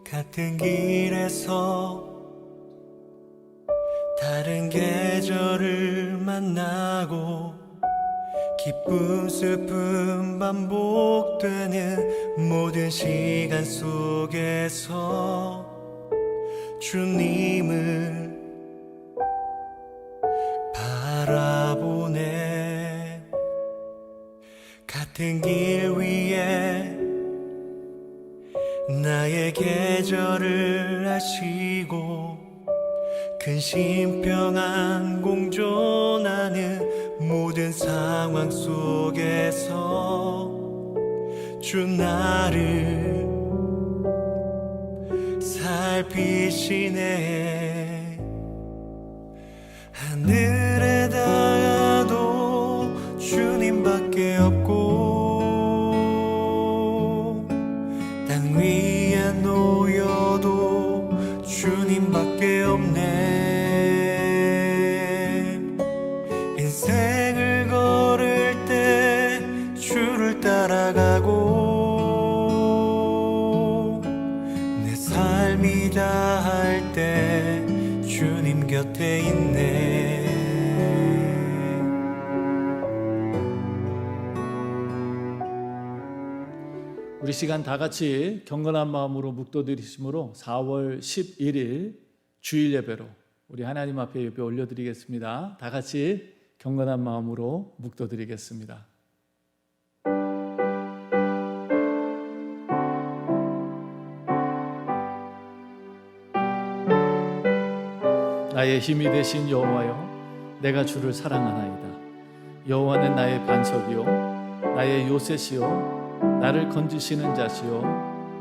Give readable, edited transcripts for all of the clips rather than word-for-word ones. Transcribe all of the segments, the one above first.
같은 길에서 다른 계절을 만나고 기쁨 슬픔 반복되는 모든 시간 속에서 주님을 바라보네. 같은 길 위에 나의 계절을 아시고 근심 평안 공존하는 모든 상황 속에서 주 나를 살피시네. 하늘에 닿아도 주님밖에 없고 땅 위에 놓여도 주님밖에 없네. 인생을 걸을 때 주를 따라가고 내 삶이 다할 때 주님 곁에 있네. 우리 시간 다 같이 경건한 마음으로 묵도드리심으로 4월 11일 주일 예배로 우리 하나님 앞에 예배 올려드리겠습니다. 다 같이 경건한 마음으로 묵도드리겠습니다. 나의 힘이 되신 여호와여, 내가 주를 사랑하나이다. 여호와는 나의 반석이요 나의 요새시요 나를 건지시는 자시요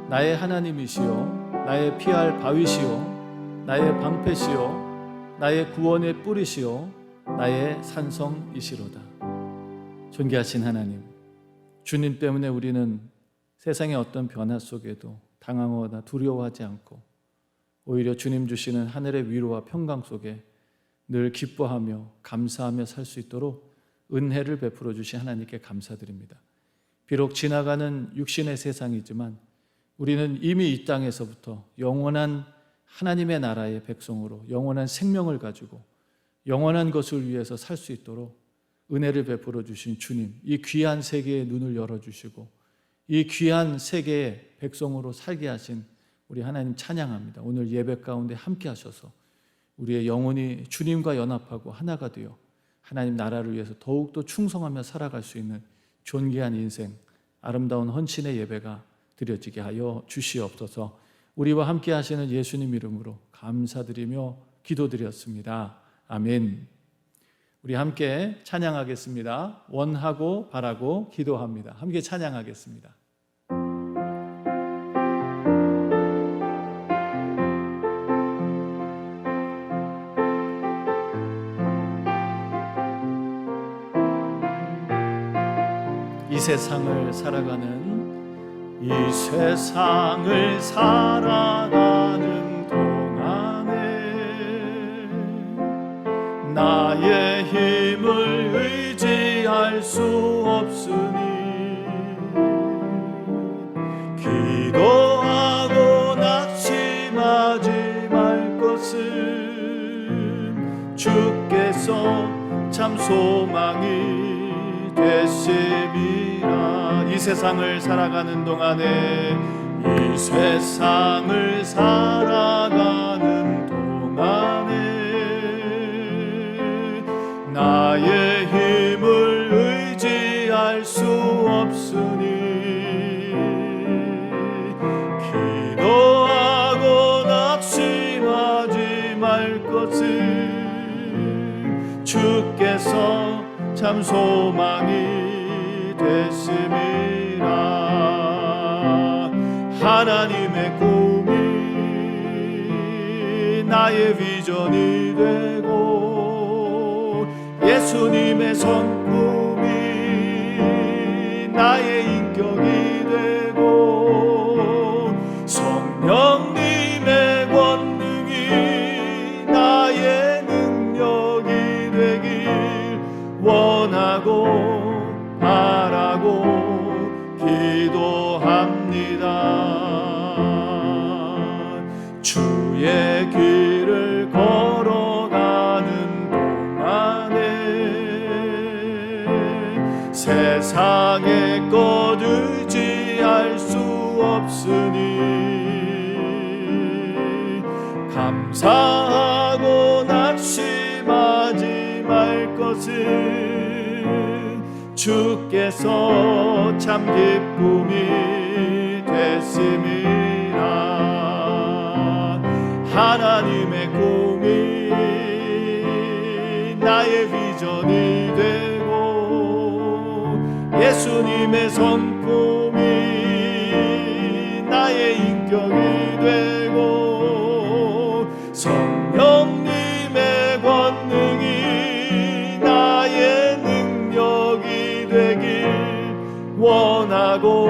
나의 하나님이시요 나의 피할 바위시요 나의 방패시요 나의 구원의 뿌리시요 나의 산성이시로다. 존귀하신 하나님, 주님 때문에 우리는 세상의 어떤 변화 속에도 당황하거나 두려워하지 않고 오히려 주님 주시는 하늘의 위로와 평강 속에 늘 기뻐하며 감사하며 살 수 있도록 은혜를 베풀어 주신 하나님께 감사드립니다. 비록 지나가는 육신의 세상이지만 우리는 이미 이 땅에서부터 영원한 하나님의 나라의 백성으로 영원한 생명을 가지고 영원한 것을 위해서 살 수 있도록 은혜를 베풀어 주신 주님, 이 귀한 세계의 눈을 열어주시고 이 귀한 세계의 백성으로 살게 하신 우리 하나님 찬양합니다. 오늘 예배 가운데 함께 하셔서 우리의 영혼이 주님과 연합하고 하나가 되어 하나님 나라를 위해서 더욱더 충성하며 살아갈 수 있는 존귀한 인생, 아름다운 헌신의 예배가 드려지게 하여 주시옵소서. 우리와 함께 하시는 예수님 이름으로 감사드리며 기도드렸습니다. 아멘. 우리 함께 찬양하겠습니다. 원하고 바라고 기도합니다. 함께 찬양하겠습니다. 이 세상을 살아가는 동안에 나의 힘을 의지할 수 없으니 기도하고 낙심하지 말 것은 주께서 참 소망이 되심이라. 이 세상을 살아가는 동안에 나의 힘을 의지할 수 없으니 기도하고 낙심하지 말 것은 주께서 참 소망이 되심이라. 하나님의 꿈이 나의 비전이 되고 예수님의 성품이 나의 인격이 되고 주셨으니 감사하고 낙심하지 말 것은 주께서 참 기쁨이 됐음이라. 하나님의 꿈이 나의 비전이 되고 예수님의 성품이 나의 인격이 되고 성령님의 권능이 나의 능력이 되길 원하고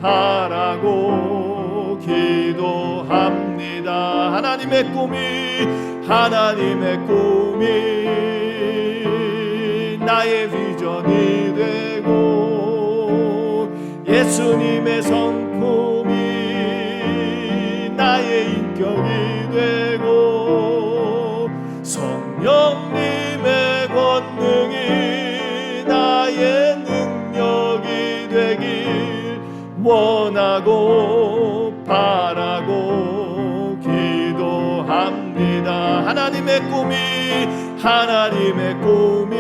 바라고 기도합니다. 하나님의 꿈이 나의 비전이 되고 예수님의 성품이 나의 인격이 되고 성령님의 권능이 나의 능력이 되길 원하고 바라고 기도합니다. 하나님의 꿈이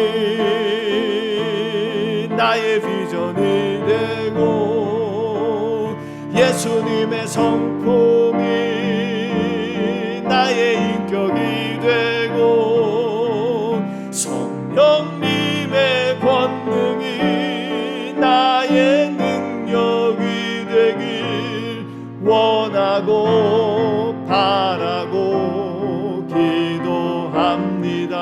나의 비전이 되고 예수님의 성품이 나의 인격이 되고 성령님의 권능이 나의 능력이 되길 원하고 바라고 기도합니다.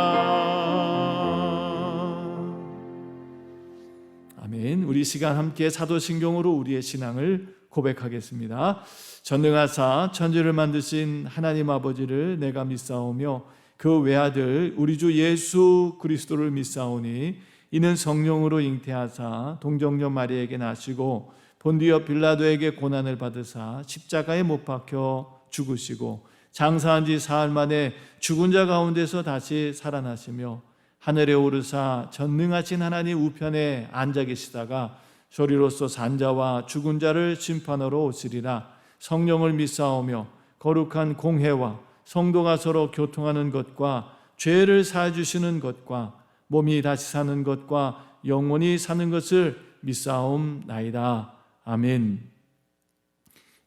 아멘. 우리 시간 함께 사도신경으로 우리의 신앙을 고백하겠습니다. 전능하사 천지를 만드신 하나님 아버지를 내가 믿사오며 그 외아들 우리 주 예수 그리스도를 믿사오니 이는 성령으로 잉태하사 동정녀 마리아에게 나시고 본디오 빌라도에게 고난을 받으사 십자가에 못 박혀 죽으시고 장사한 지 사흘 만에 죽은 자 가운데서 다시 살아나시며 하늘에 오르사 전능하신 하나님 우편에 앉아 계시다가 저리로서 산자와 죽은 자를 심판하러 오시리라. 성령을 믿사오며 거룩한 공회와 성도가 서로 교통하는 것과 죄를 사해 주시는 것과 몸이 다시 사는 것과 영원히 사는 것을 믿사옵나이다. 아멘.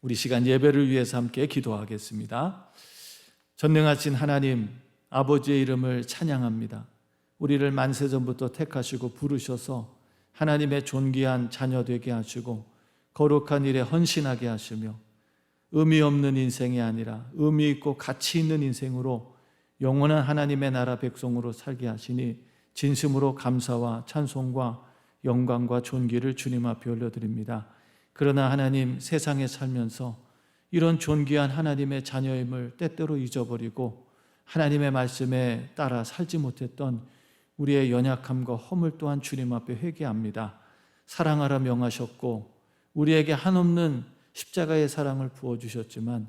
우리 시간 예배를 위해서 함께 기도하겠습니다. 전능하신 하나님 아버지의 이름을 찬양합니다. 우리를 만세전부터 택하시고 부르셔서 하나님의 존귀한 자녀 되게 하시고 거룩한 일에 헌신하게 하시며 의미 없는 인생이 아니라 의미 있고 가치 있는 인생으로 영원한 하나님의 나라 백성으로 살게 하시니 진심으로 감사와 찬송과 영광과 존귀를 주님 앞에 올려드립니다. 그러나 하나님, 세상에 살면서 이런 존귀한 하나님의 자녀임을 때때로 잊어버리고 하나님의 말씀에 따라 살지 못했던 우리의 연약함과 허물 또한 주님 앞에 회개합니다. 사랑하라 명하셨고 우리에게 한없는 십자가의 사랑을 부어주셨지만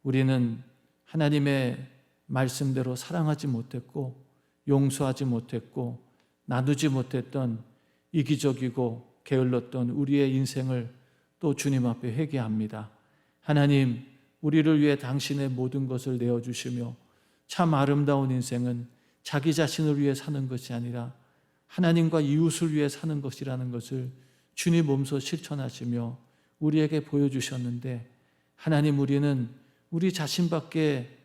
우리는 하나님의 말씀대로 사랑하지 못했고 용서하지 못했고 나누지 못했던 이기적이고 게을렀던 우리의 인생을 또 주님 앞에 회개합니다. 하나님, 우리를 위해 당신의 모든 것을 내어주시며 참 아름다운 인생은 자기 자신을 위해 사는 것이 아니라 하나님과 이웃을 위해 사는 것이라는 것을 주님 몸소 실천하시며 우리에게 보여주셨는데 하나님, 우리는 우리 자신밖에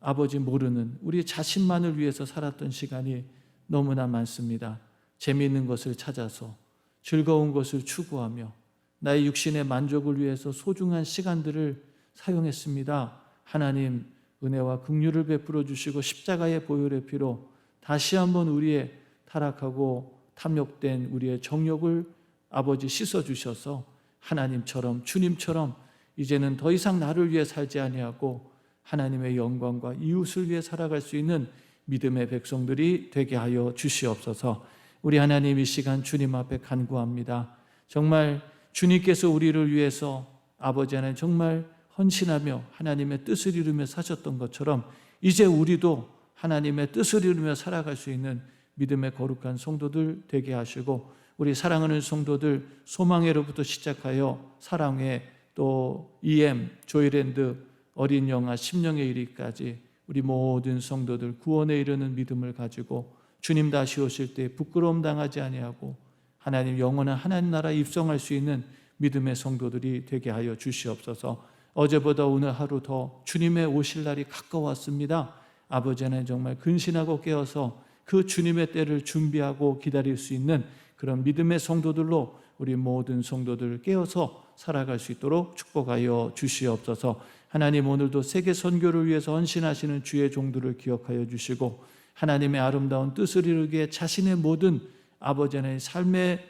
아버지 모르는 우리 자신만을 위해서 살았던 시간이 너무나 많습니다. 재미있는 것을 찾아서 즐거운 것을 추구하며 나의 육신의 만족을 위해서 소중한 시간들을 사용했습니다. 하나님, 은혜와 긍휼을 베풀어 주시고 십자가의 보혈의 피로 다시 한번 우리의 타락하고 탐욕된 우리의 정욕을 아버지 씻어주셔서 하나님처럼 주님처럼 이제는 더 이상 나를 위해 살지 아니하고 하나님의 영광과 이웃을 위해 살아갈 수 있는 믿음의 백성들이 되게 하여 주시옵소서. 우리 하나님, 이 시간 주님 앞에 간구합니다. 정말 주님께서 우리를 위해서 아버지 하나님 정말 헌신하며 하나님의 뜻을 이루며 사셨던 것처럼 이제 우리도 하나님의 뜻을 이루며 살아갈 수 있는 믿음의 거룩한 성도들 되게 하시고 우리 사랑하는 성도들 소망회로부터 시작하여 사랑회, 또 EM, 조이랜드 어린 영아 심령의 이르기까지 우리 모든 성도들 구원에 이르는 믿음을 가지고 주님 다시 오실 때 부끄러움 당하지 아니하고 하나님 영원한 하나님 나라에 입성할 수 있는 믿음의 성도들이 되게 하여 주시옵소서. 어제보다 오늘 하루 더 주님의 오실 날이 가까웠습니다. 아버지 하나님 정말 근신하고 깨어서 그 주님의 때를 준비하고 기다릴 수 있는 그런 믿음의 성도들로 우리 모든 성도들 깨어서 살아갈 수 있도록 축복하여 주시옵소서. 하나님 오늘도 세계 선교를 위해서 헌신하시는 주의 종들을 기억하여 주시고 하나님의 아름다운 뜻을 이루기에 자신의 모든 아버지 하나님의 삶의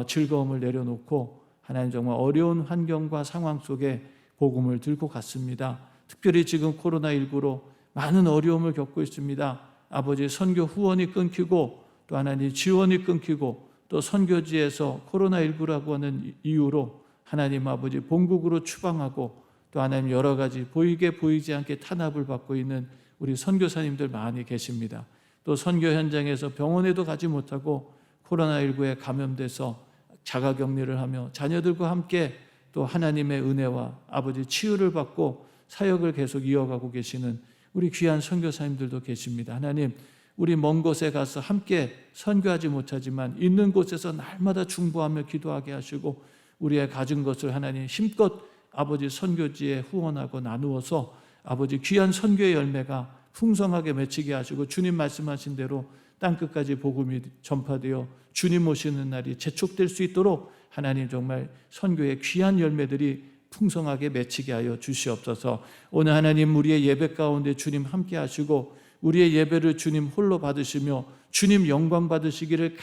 즐거움을 내려놓고 하나님 정말 어려운 환경과 상황 속에 복음을 들고 갔습니다. 특별히 지금 코로나19로 많은 어려움을 겪고 있습니다. 아버지 선교 후원이 끊기고 또 하나님 지원이 끊기고 또 선교지에서 코로나19라고 하는 이유로 하나님 아버지 본국으로 추방하고 또 하나님 여러 가지 보이게 보이지 않게 탄압을 받고 있는 우리 선교사님들 많이 계십니다. 또 선교 현장에서 병원에도 가지 못하고 코로나19에 감염돼서 자가격리를 하며 자녀들과 함께 또 하나님의 은혜와 아버지 치유를 받고 사역을 계속 이어가고 계시는 우리 귀한 선교사님들도 계십니다. 하나님 우리 먼 곳에 가서 함께 선교하지 못하지만 있는 곳에서 날마다 중보하며 기도하게 하시고 우리의 가진 것을 하나님 힘껏 아버지 선교지에 후원하고 나누어서 아버지 귀한 선교의 열매가 풍성하게 맺히게 하시고 주님 말씀하신 대로 땅끝까지 복음이 전파되어 주님 오시는 날이 재촉될 수 있도록 하나님 정말 선교의 귀한 열매들이 풍성하게 맺히게 하여 주시옵소서. 오늘 하나님 우리의 예배 가운데 주님 함께 하시고 우리의 예배를 주님 홀로 받으시며 주님 영광 받으시기를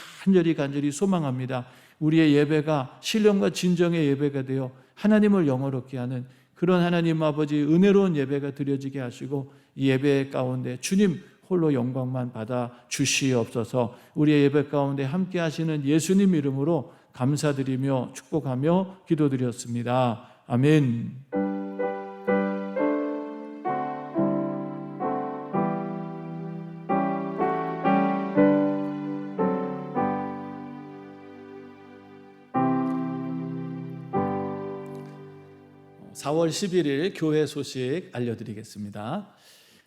간절히 소망합니다. 우리의 예배가 신령과 진정의 예배가 되어 하나님을 영화롭게 하는 그런 하나님 아버지 은혜로운 예배가 드려지게 하시고 이 예배 가운데 주님 홀로 영광만 받아 주시옵소서. 우리의 예배 가운데 함께 하시는 예수님 이름으로 감사드리며 축복하며 기도드렸습니다. 아멘. 4월 11일 교회 소식 알려드리겠습니다.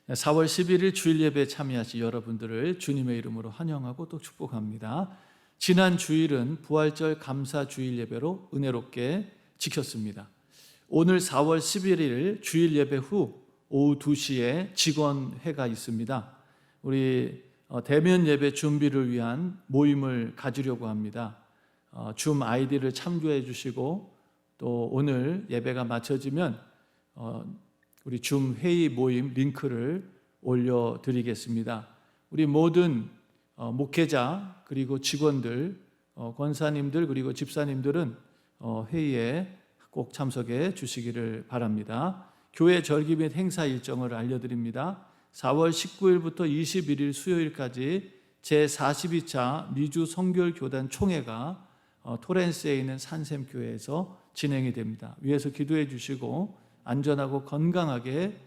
4월 11일 주일 예배에 참여하신 여러분들을 주님의 이름으로 환영하고 또 축복합니다. 지난 주일은 부활절 감사 주일 예배로 은혜롭게 지켰습니다. 오늘 4월 11일 주일 예배 후 오후 2시에 직원회가 있습니다. 우리 대면 예배 준비를 위한 모임을 가지려고 합니다. 줌 아이디를 참조해 주시고 또 오늘 예배가 마쳐지면 우리 줌 회의 모임 링크를 올려드리겠습니다. 우리 모든 목회자 그리고 직원들, 권사님들 그리고 집사님들은 회의에 꼭 참석해 주시기를 바랍니다. 교회 절기 및 행사 일정을 알려드립니다. 4월 19일부터 21일 수요일까지 제42차 미주 성결교단 총회가 토렌스에 있는 산샘교회에서 진행이 됩니다. 위에서 기도해 주시고 안전하고 건강하게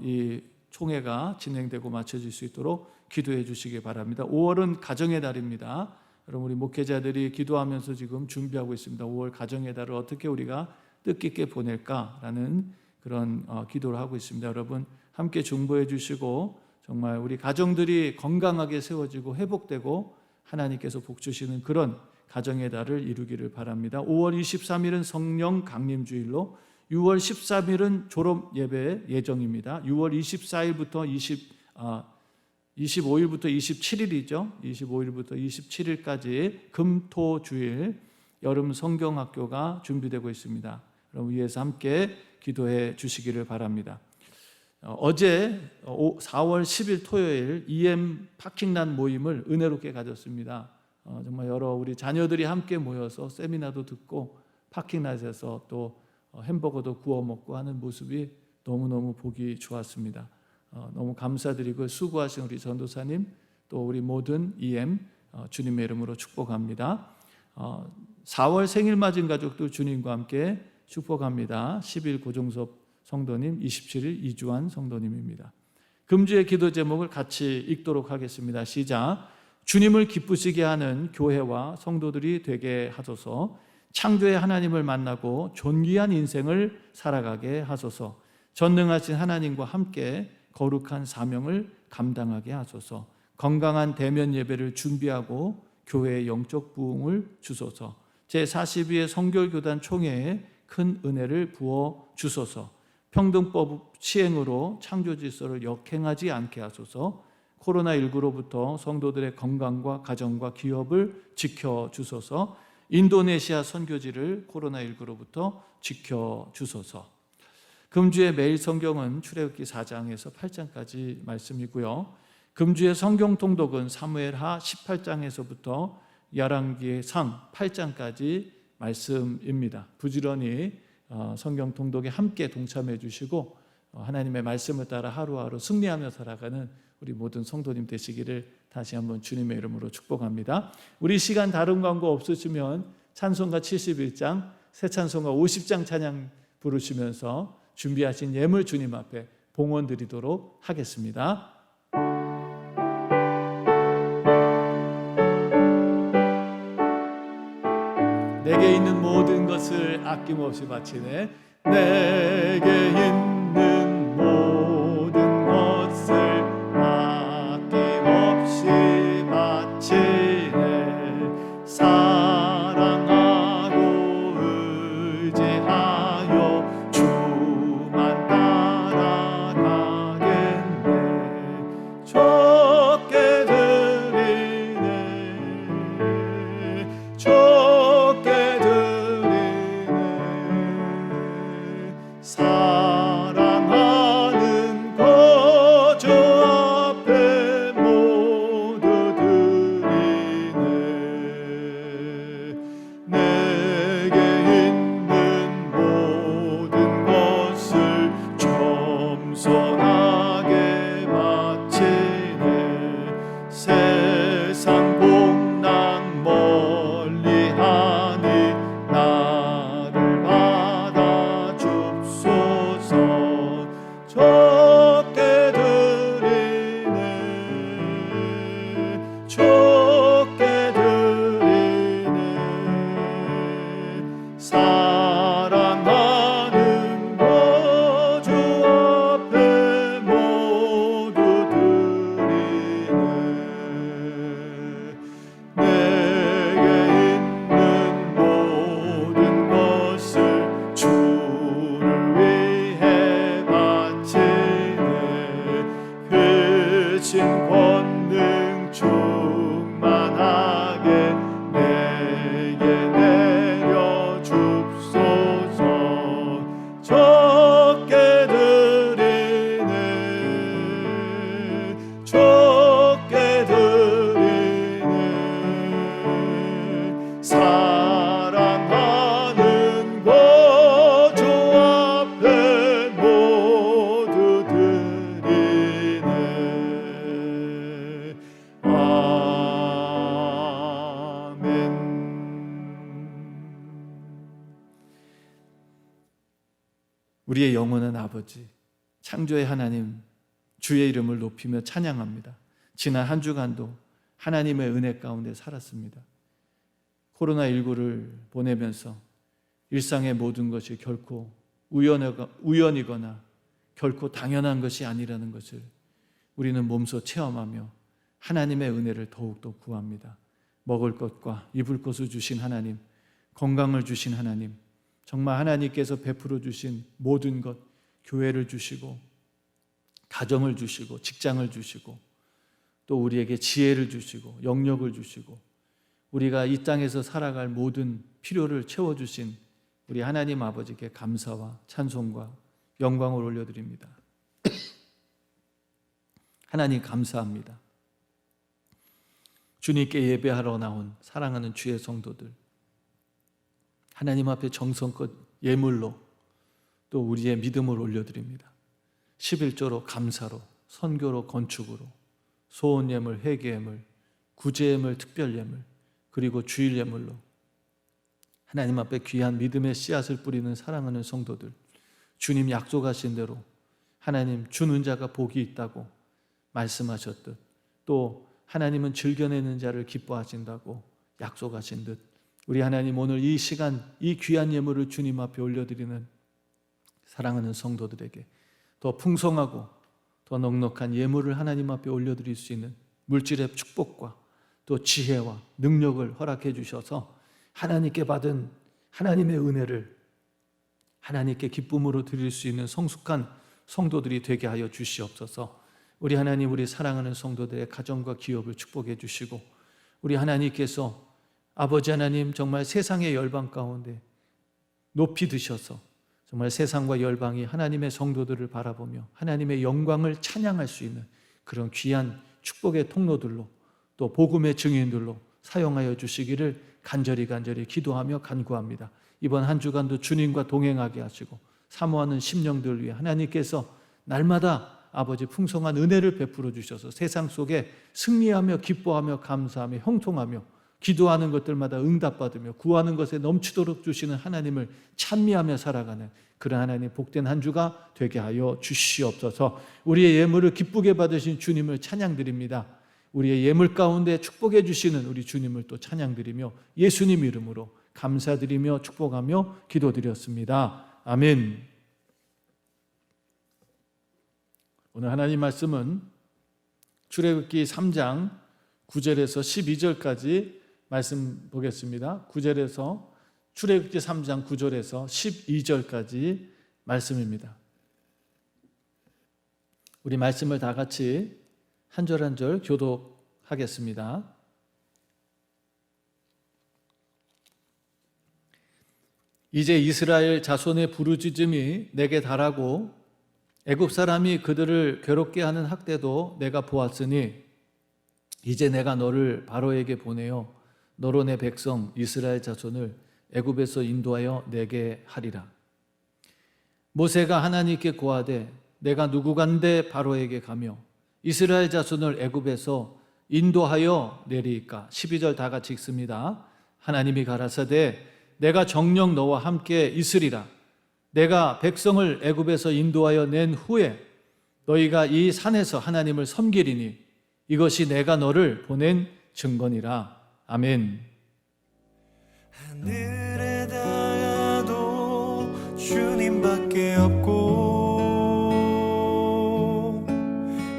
이 총회가 진행되고 마쳐질 수 있도록 기도해 주시기 바랍니다. 5월은 가정의 달입니다. 여러분 우리 목회자들이 기도하면서 지금 준비하고 있습니다. 5월 가정의 달을 어떻게 우리가 뜻깊게 보낼까라는 그런 기도를 하고 있습니다. 여러분 함께 중보해 주시고 정말 우리 가정들이 건강하게 세워지고 회복되고 하나님께서 복 주시는 그런 가정의 달을 이루기를 바랍니다. 5월 23일은 성령 강림주일로 6월 13일은 졸업 예배 예정입니다. 6월 24일부터 25일부터 27일이죠. 25일부터 27일까지 금토주일 여름 성경학교가 준비되고 있습니다. 여러분 위에서 함께 기도해 주시기를 바랍니다. 어제 4월 10일 토요일 EM 파킹란 모임을 은혜롭게 가졌습니다. 정말 여러 우리 자녀들이 함께 모여서 세미나도 듣고 파킹란에서 또 햄버거도 구워 먹고 하는 모습이 너무너무 보기 좋았습니다. 너무 감사드리고 수고하신 우리 전도사님 또 우리 모든 EM 주님의 이름으로 축복합니다. 4월 생일 맞은 가족도 주님과 함께 축복합니다. 10일 고종섭 성도님, 27일 이주환 성도님입니다. 금주의 기도 제목을 같이 읽도록 하겠습니다. 시작. 주님을 기쁘시게 하는 교회와 성도들이 되게 하소서. 창조의 하나님을 만나고 존귀한 인생을 살아가게 하소서. 전능하신 하나님과 함께 거룩한 사명을 감당하게 하소서. 건강한 대면 예배를 준비하고 교회의 영적 부흥을 주소서. 제42회 성결교단 총회에 큰 은혜를 부어 주소서. 평등법 시행으로 창조 질서를 역행하지 않게 하소서. 코로나19로부터 성도들의 건강과 가정과 기업을 지켜주소서. 인도네시아 선교지를 코로나19로부터 지켜주소서. 금주의 매일 성경은 출애굽기 4장에서 8장까지 말씀이고요. 금주의 성경 통독은 사무엘하 18장에서부터 열왕기상 8장까지 말씀입니다. 부지런히 성경 통독에 함께 동참해 주시고 하나님의 말씀을 따라 하루하루 승리하며 살아가는 우리 모든 성도님 되시기를 다시 한번 주님의 이름으로 축복합니다. 우리 시간 다른 광고 없으시면 찬송가 71장, 새 찬송가 50장 찬양 부르시면서 준비하신 예물 주님 앞에 봉헌 드리도록 하겠습니다. 내게 있는 모든 것을 아낌없이 바치네. 내게 있는 모든 것을 아낌없이 바치네. 사랑하고 의지하여 주만 따라가겠네. 적게 드리네. 적게 드리네. 사랑하는 거저 앞에 모두 드리네. 내게 있는 모든 것을 겸손하게 바치네. 세상 복랑 멀리하니 나를 받아 줍소서. 적게 드리네. 적게 드리네. 사랑하는 거주 앞에 모두 드리네. 내게 있는 모든 것을 주를 위해 바치네. 크신 권능 충만하게 내게 내려 줍소서. 적게 드리네. 적게 드리네. 사랑하는 거주 앞에 모두 드리네. 아멘. 우리의 영원한 아버지, 창조의 하나님, 주의 이름을 높이며 찬양합니다. 지난 한 주간도 하나님의 은혜 가운데 살았습니다. 코로나19를 보내면서 일상의 모든 것이 결코 우연이거나 결코 당연한 것이 아니라는 것을 우리는 몸소 체험하며 하나님의 은혜를 더욱더 구합니다. 먹을 것과 입을 것을 주신 하나님, 건강을 주신 하나님, 정말 하나님께서 베풀어 주신 모든 것, 교회를 주시고 가정을 주시고 직장을 주시고 또 우리에게 지혜를 주시고 영역을 주시고 우리가 이 땅에서 살아갈 모든 필요를 채워주신 우리 하나님 아버지께 감사와 찬송과 영광을 올려드립니다. 하나님 감사합니다. 주님께 예배하러 나온 사랑하는 주의 성도들, 하나님 앞에 정성껏 예물로 또 우리의 믿음을 올려드립니다. 11조로 감사로, 선교로, 건축으로, 소원예물, 회개예물, 구제예물, 특별예물, 그리고 주일예물로 하나님 앞에 귀한 믿음의 씨앗을 뿌리는 사랑하는 성도들, 주님 약속하신 대로 하나님 주는 자가 복이 있다고 말씀하셨듯 또 하나님은 즐겨내는 자를 기뻐하신다고 약속하신 듯 우리 하나님, 오늘 이 시간 이 귀한 예물을 주님 앞에 올려드리는 사랑하는 성도들에게 더 풍성하고 더 넉넉한 예물을 하나님 앞에 올려드릴 수 있는 물질의 축복과 또 지혜와 능력을 허락해 주셔서 하나님께 받은 하나님의 은혜를 하나님께 기쁨으로 드릴 수 있는 성숙한 성도들이 되게 하여 주시옵소서. 우리 하나님, 우리 사랑하는 성도들의 가정과 기업을 축복해 주시고, 우리 하나님께서 아버지 하나님, 정말 세상의 열방 가운데 높이 드셔서 정말 세상과 열방이 하나님의 성도들을 바라보며 하나님의 영광을 찬양할 수 있는 그런 귀한 축복의 통로들로 또 복음의 증인들로 사용하여 주시기를 간절히 기도하며 간구합니다. 이번 한 주간도 주님과 동행하게 하시고 사모하는 심령들을 위해 하나님께서 날마다 아버지 풍성한 은혜를 베풀어 주셔서 세상 속에 승리하며 기뻐하며 감사하며 형통하며 기도하는 것들마다 응답받으며 구하는 것에 넘치도록 주시는 하나님을 찬미하며 살아가는 그런 하나님 복된 한 주가 되게 하여 주시옵소서. 우리의 예물을 기쁘게 받으신 주님을 찬양드립니다. 우리의 예물 가운데 축복해 주시는 우리 주님을 또 찬양드리며 예수님 이름으로 감사드리며 축복하며 기도드렸습니다. 아멘. 오늘 하나님 말씀은 출애굽기 3장 9절에서 12절까지 말씀 보겠습니다. 9절에서 출애굽기 3장 9절에서 12절까지 말씀입니다. 우리 말씀을 다 같이 한 절 한 절 교독하겠습니다. 이제 이스라엘 자손의 부르짖음이 내게 달하고 애굽 사람이 그들을 괴롭게 하는 학대도 내가 보았으니 이제 내가 너를 바로에게 보내어 너로 내 백성 이스라엘 자손을 애굽에서 인도하여 내게 하리라. 모세가 하나님께 고하되 내가 누구간데 바로에게 가며 이스라엘 자손을 애굽에서 인도하여 내리이까. 12절 다 같이 읽습니다. 하나님이 가라사대 내가 정녕 너와 함께 있으리라. 내가 백성을 애굽에서 인도하여 낸 후에 너희가 이 산에서 하나님을 섬기리니 이것이 내가 너를 보낸 증거니라. 아멘. 하늘에 닿아도 주님밖에 없고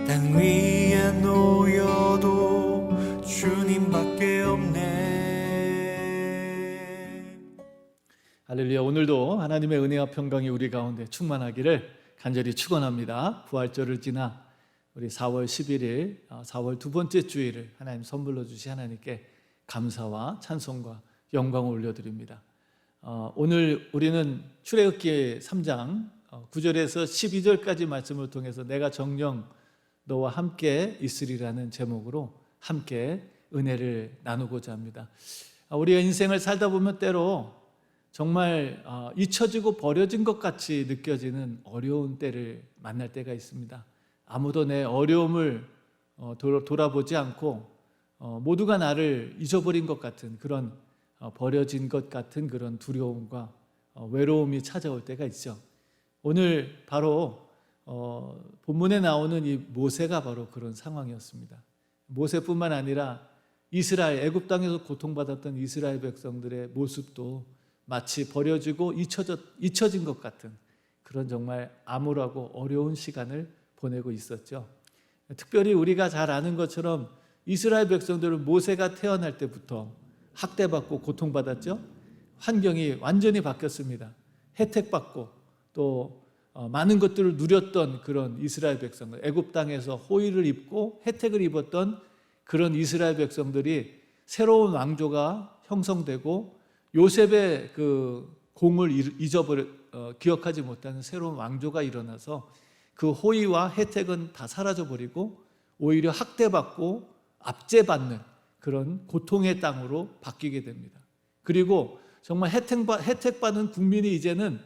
땅 위에 놓여도 주님밖에 없네. 할렐루야. 오늘도 하나님의 은혜와 평강이 우리 가운데 충만하기를 간절히 축원합니다. 부활절을 지나 우리 4월 11일 4월 두 번째 주일을 하나님 선물로 주신 하나님께 감사와 찬송과 영광을 올려드립니다. 오늘 우리는 출애굽기 3장 9절에서 12절까지 말씀을 통해서 내가 정녕 너와 함께 있으리라는 제목으로 함께 은혜를 나누고자 합니다. 우리가 인생을 살다 보면 때로 정말 잊혀지고 버려진 것 같이 느껴지는 어려운 때를 만날 때가 있습니다. 아무도 내 어려움을 돌아보지 않고 모두가 나를 잊어버린 것 같은 그런 버려진 것 같은 그런 두려움과 외로움이 찾아올 때가 있죠. 오늘 바로 본문에 나오는 이 모세가 바로 그런 상황이었습니다. 모세뿐만 아니라 이스라엘 애굽 땅에서 고통받았던 이스라엘 백성들의 모습도 마치 버려지고 잊혀진 것 같은 그런 정말 암울하고 어려운 시간을 보내고 있었죠. 특별히 우리가 잘 아는 것처럼 이스라엘 백성들은 모세가 태어날 때부터 학대받고 고통받았죠. 환경이 완전히 바뀌었습니다. 혜택받고 또 많은 것들을 누렸던 그런 이스라엘 백성들, 애굽 땅에서 호의를 입고 혜택을 입었던 그런 이스라엘 백성들이 새로운 왕조가 형성되고 요셉의 그 공을 기억하지 못하는 새로운 왕조가 일어나서 그 호의와 혜택은 다 사라져버리고 오히려 학대받고 압제받는 그런 고통의 땅으로 바뀌게 됩니다. 그리고 정말 혜택받은 국민이 이제는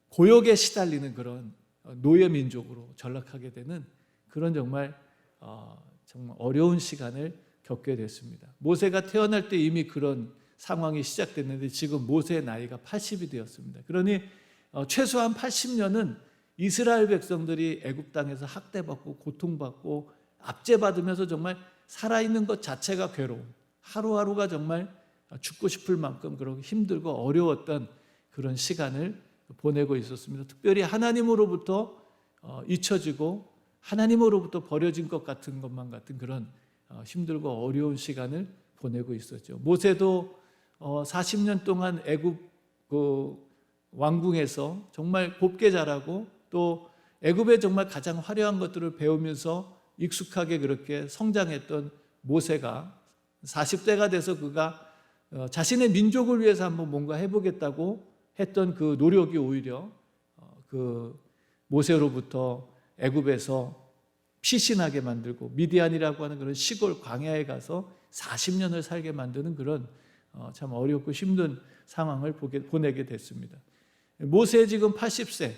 고역에 시달리는 그런 노예 민족으로 전락하게 되는 그런 정말 어려운 시간을 겪게 됐습니다. 모세가 태어날 때 이미 그런 상황이 시작됐는데 지금 모세의 나이가 80이 되었습니다. 그러니 최소한 80년은 이스라엘 백성들이 애굽 땅에서 학대받고 고통받고 압제받으면서 정말 살아있는 것 자체가 괴로움, 하루하루가 정말 죽고 싶을 만큼 그렇게 힘들고 어려웠던 그런 시간을 보내고 있었습니다. 특별히 하나님으로부터 잊혀지고 하나님으로부터 버려진 것 같은 것만 같은 그런 힘들고 어려운 시간을 보내고 있었죠. 모세도 40년 동안 애굽 왕궁에서 정말 곱게 자라고 또 애굽의 정말 가장 화려한 것들을 배우면서 익숙하게 그렇게 성장했던 모세가 40대가 돼서 그가 자신의 민족을 위해서 한번 뭔가 해보겠다고 했던 그 노력이 오히려 그 모세로부터 애굽에서 피신하게 만들고 미디안이라고 하는 그런 시골 광야에 가서 40년을 살게 만드는 그런 참 어렵고 힘든 상황을 보내게 됐습니다. 모세 지금 80세,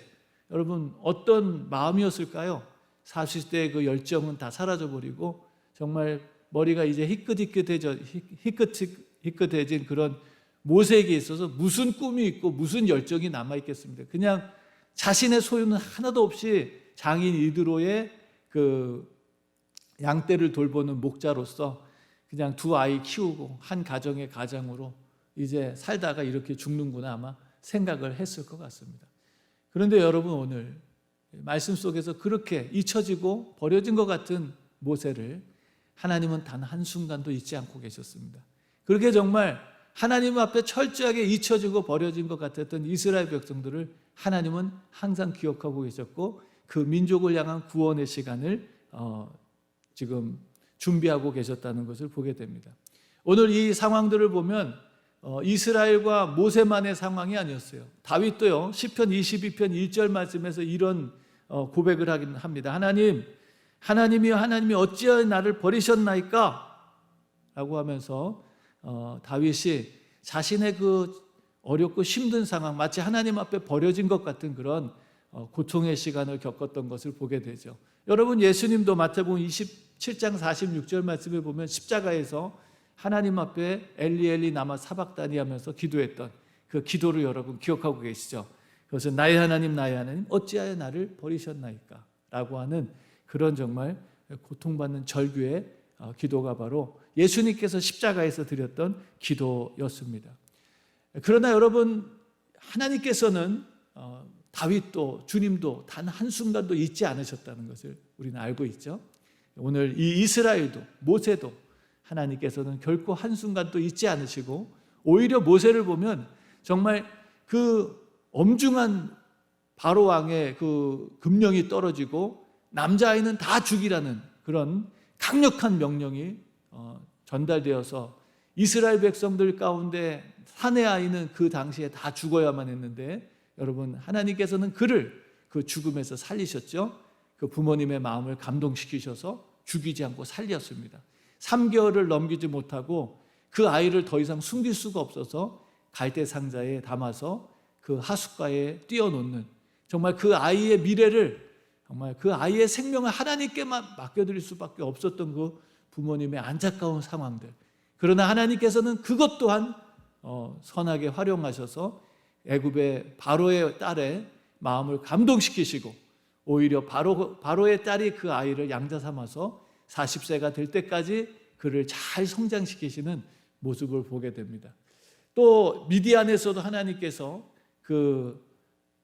여러분 어떤 마음이었을까요? 40대의 그 열정은 다 사라져버리고 정말 머리가 이제 희끗해진 그런 모세에게 있어서 무슨 꿈이 있고 무슨 열정이 남아있겠습니까? 그냥 자신의 소유는 하나도 없이 장인 이드로의 그 양떼를 돌보는 목자로서 그냥 두 아이 키우고 한 가정의 가장으로 이제 살다가 이렇게 죽는구나 아마 생각을 했을 것 같습니다. 그런데 여러분 오늘 말씀 속에서 그렇게 잊혀지고 버려진 것 같은 모세를 하나님은 단 한순간도 잊지 않고 계셨습니다. 그렇게 정말 하나님 앞에 철저하게 잊혀지고 버려진 것 같았던 이스라엘 백성들을 하나님은 항상 기억하고 계셨고 그 민족을 향한 구원의 시간을 지금 준비하고 계셨다는 것을 보게 됩니다. 오늘 이 상황들을 보면 이스라엘과 모세만의 상황이 아니었어요. 다윗도요 시편 22편 1절 말씀에서 이런 고백을 하긴 합니다. 하나님이 어찌하여 나를 버리셨나이까? 라고 하면서 다윗이 자신의 그 어렵고 힘든 상황, 마치 하나님 앞에 버려진 것 같은 그런 고통의 시간을 겪었던 것을 보게 되죠. 여러분 예수님도 마태복음 27장 46절 말씀을 보면 십자가에서 하나님 앞에 엘리 엘리 나마 사박다니 하면서 기도했던 그 기도를 여러분 기억하고 계시죠? 그것은 나의 하나님 어찌하여 나를 버리셨나이까? 라고 하는 그런 정말 고통받는 절규의 기도가 바로 예수님께서 십자가에서 드렸던 기도였습니다. 그러나 여러분 하나님께서는 다윗도 주님도 단 한순간도 잊지 않으셨다는 것을 우리는 알고 있죠. 오늘 이 이스라엘도 모세도 하나님께서는 결코 한순간도 잊지 않으시고 오히려 모세를 보면 정말 그 엄중한 바로 왕의 그 금령이 떨어지고 남자아이는 다 죽이라는 그런 강력한 명령이 전달되어서 이스라엘 백성들 가운데 사내 아이는 그 당시에 다 죽어야만 했는데 여러분 하나님께서는 그를 그 죽음에서 살리셨죠. 그 부모님의 마음을 감동시키셔서 죽이지 않고 살렸습니다. 3개월을 넘기지 못하고 그 아이를 더 이상 숨길 수가 없어서 갈대 상자에 담아서 그 하숫가에 띄워놓는 정말 그 아이의 미래를 정말 그 아이의 생명을 하나님께만 맡겨드릴 수밖에 없었던 그 부모님의 안타까운 상황들. 그러나 하나님께서는 그것 또한 선하게 활용하셔서 애굽의 바로의 딸의 마음을 감동시키시고 오히려 바로의 딸이 그 아이를 양자 삼아서 40세가 될 때까지 그를 잘 성장시키시는 모습을 보게 됩니다. 또 미디안에서도 하나님께서 그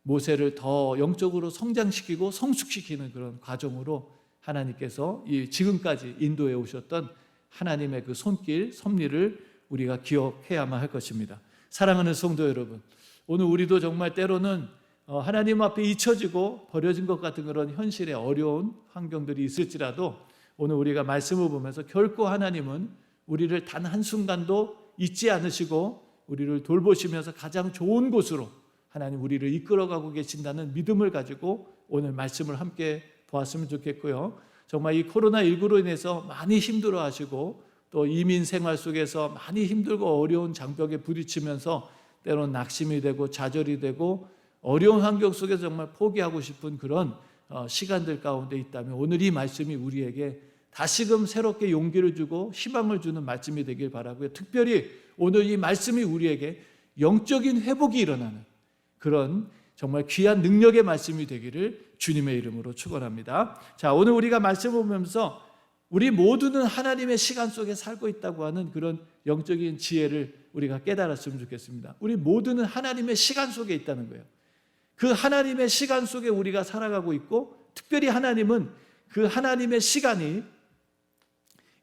모세를 더 영적으로 성장시키고 성숙시키는 그런 과정으로 하나님께서 지금까지 인도해 오셨던 하나님의 그 손길, 섭리를 우리가 기억해야만 할 것입니다. 사랑하는 성도 여러분, 오늘 우리도 정말 때로는 하나님 앞에 잊혀지고 버려진 것 같은 그런 현실의 어려운 환경들이 있을지라도 오늘 우리가 말씀을 보면서 결코 하나님은 우리를 단 한순간도 잊지 않으시고 우리를 돌보시면서 가장 좋은 곳으로 하나님 우리를 이끌어가고 계신다는 믿음을 가지고 오늘 말씀을 함께 보았으면 좋겠고요. 정말 이 코로나19로 인해서 많이 힘들어하시고 또 이민 생활 속에서 많이 힘들고 어려운 장벽에 부딪히면서 때로는 낙심이 되고 좌절이 되고 어려운 환경 속에서 정말 포기하고 싶은 그런 시간들 가운데 있다면 오늘 이 말씀이 우리에게 다시금 새롭게 용기를 주고 희망을 주는 말씀이 되길 바라고요. 특별히 오늘 이 말씀이 우리에게 영적인 회복이 일어나는 그런 정말 귀한 능력의 말씀이 되기를 주님의 이름으로 축원합니다. 자, 오늘 우리가 말씀을 보면서 우리 모두는 하나님의 시간 속에 살고 있다고 하는 그런 영적인 지혜를 우리가 깨달았으면 좋겠습니다. 우리 모두는 하나님의 시간 속에 있다는 거예요. 그 하나님의 시간 속에 우리가 살아가고 있고, 특별히 하나님은 그 하나님의 시간이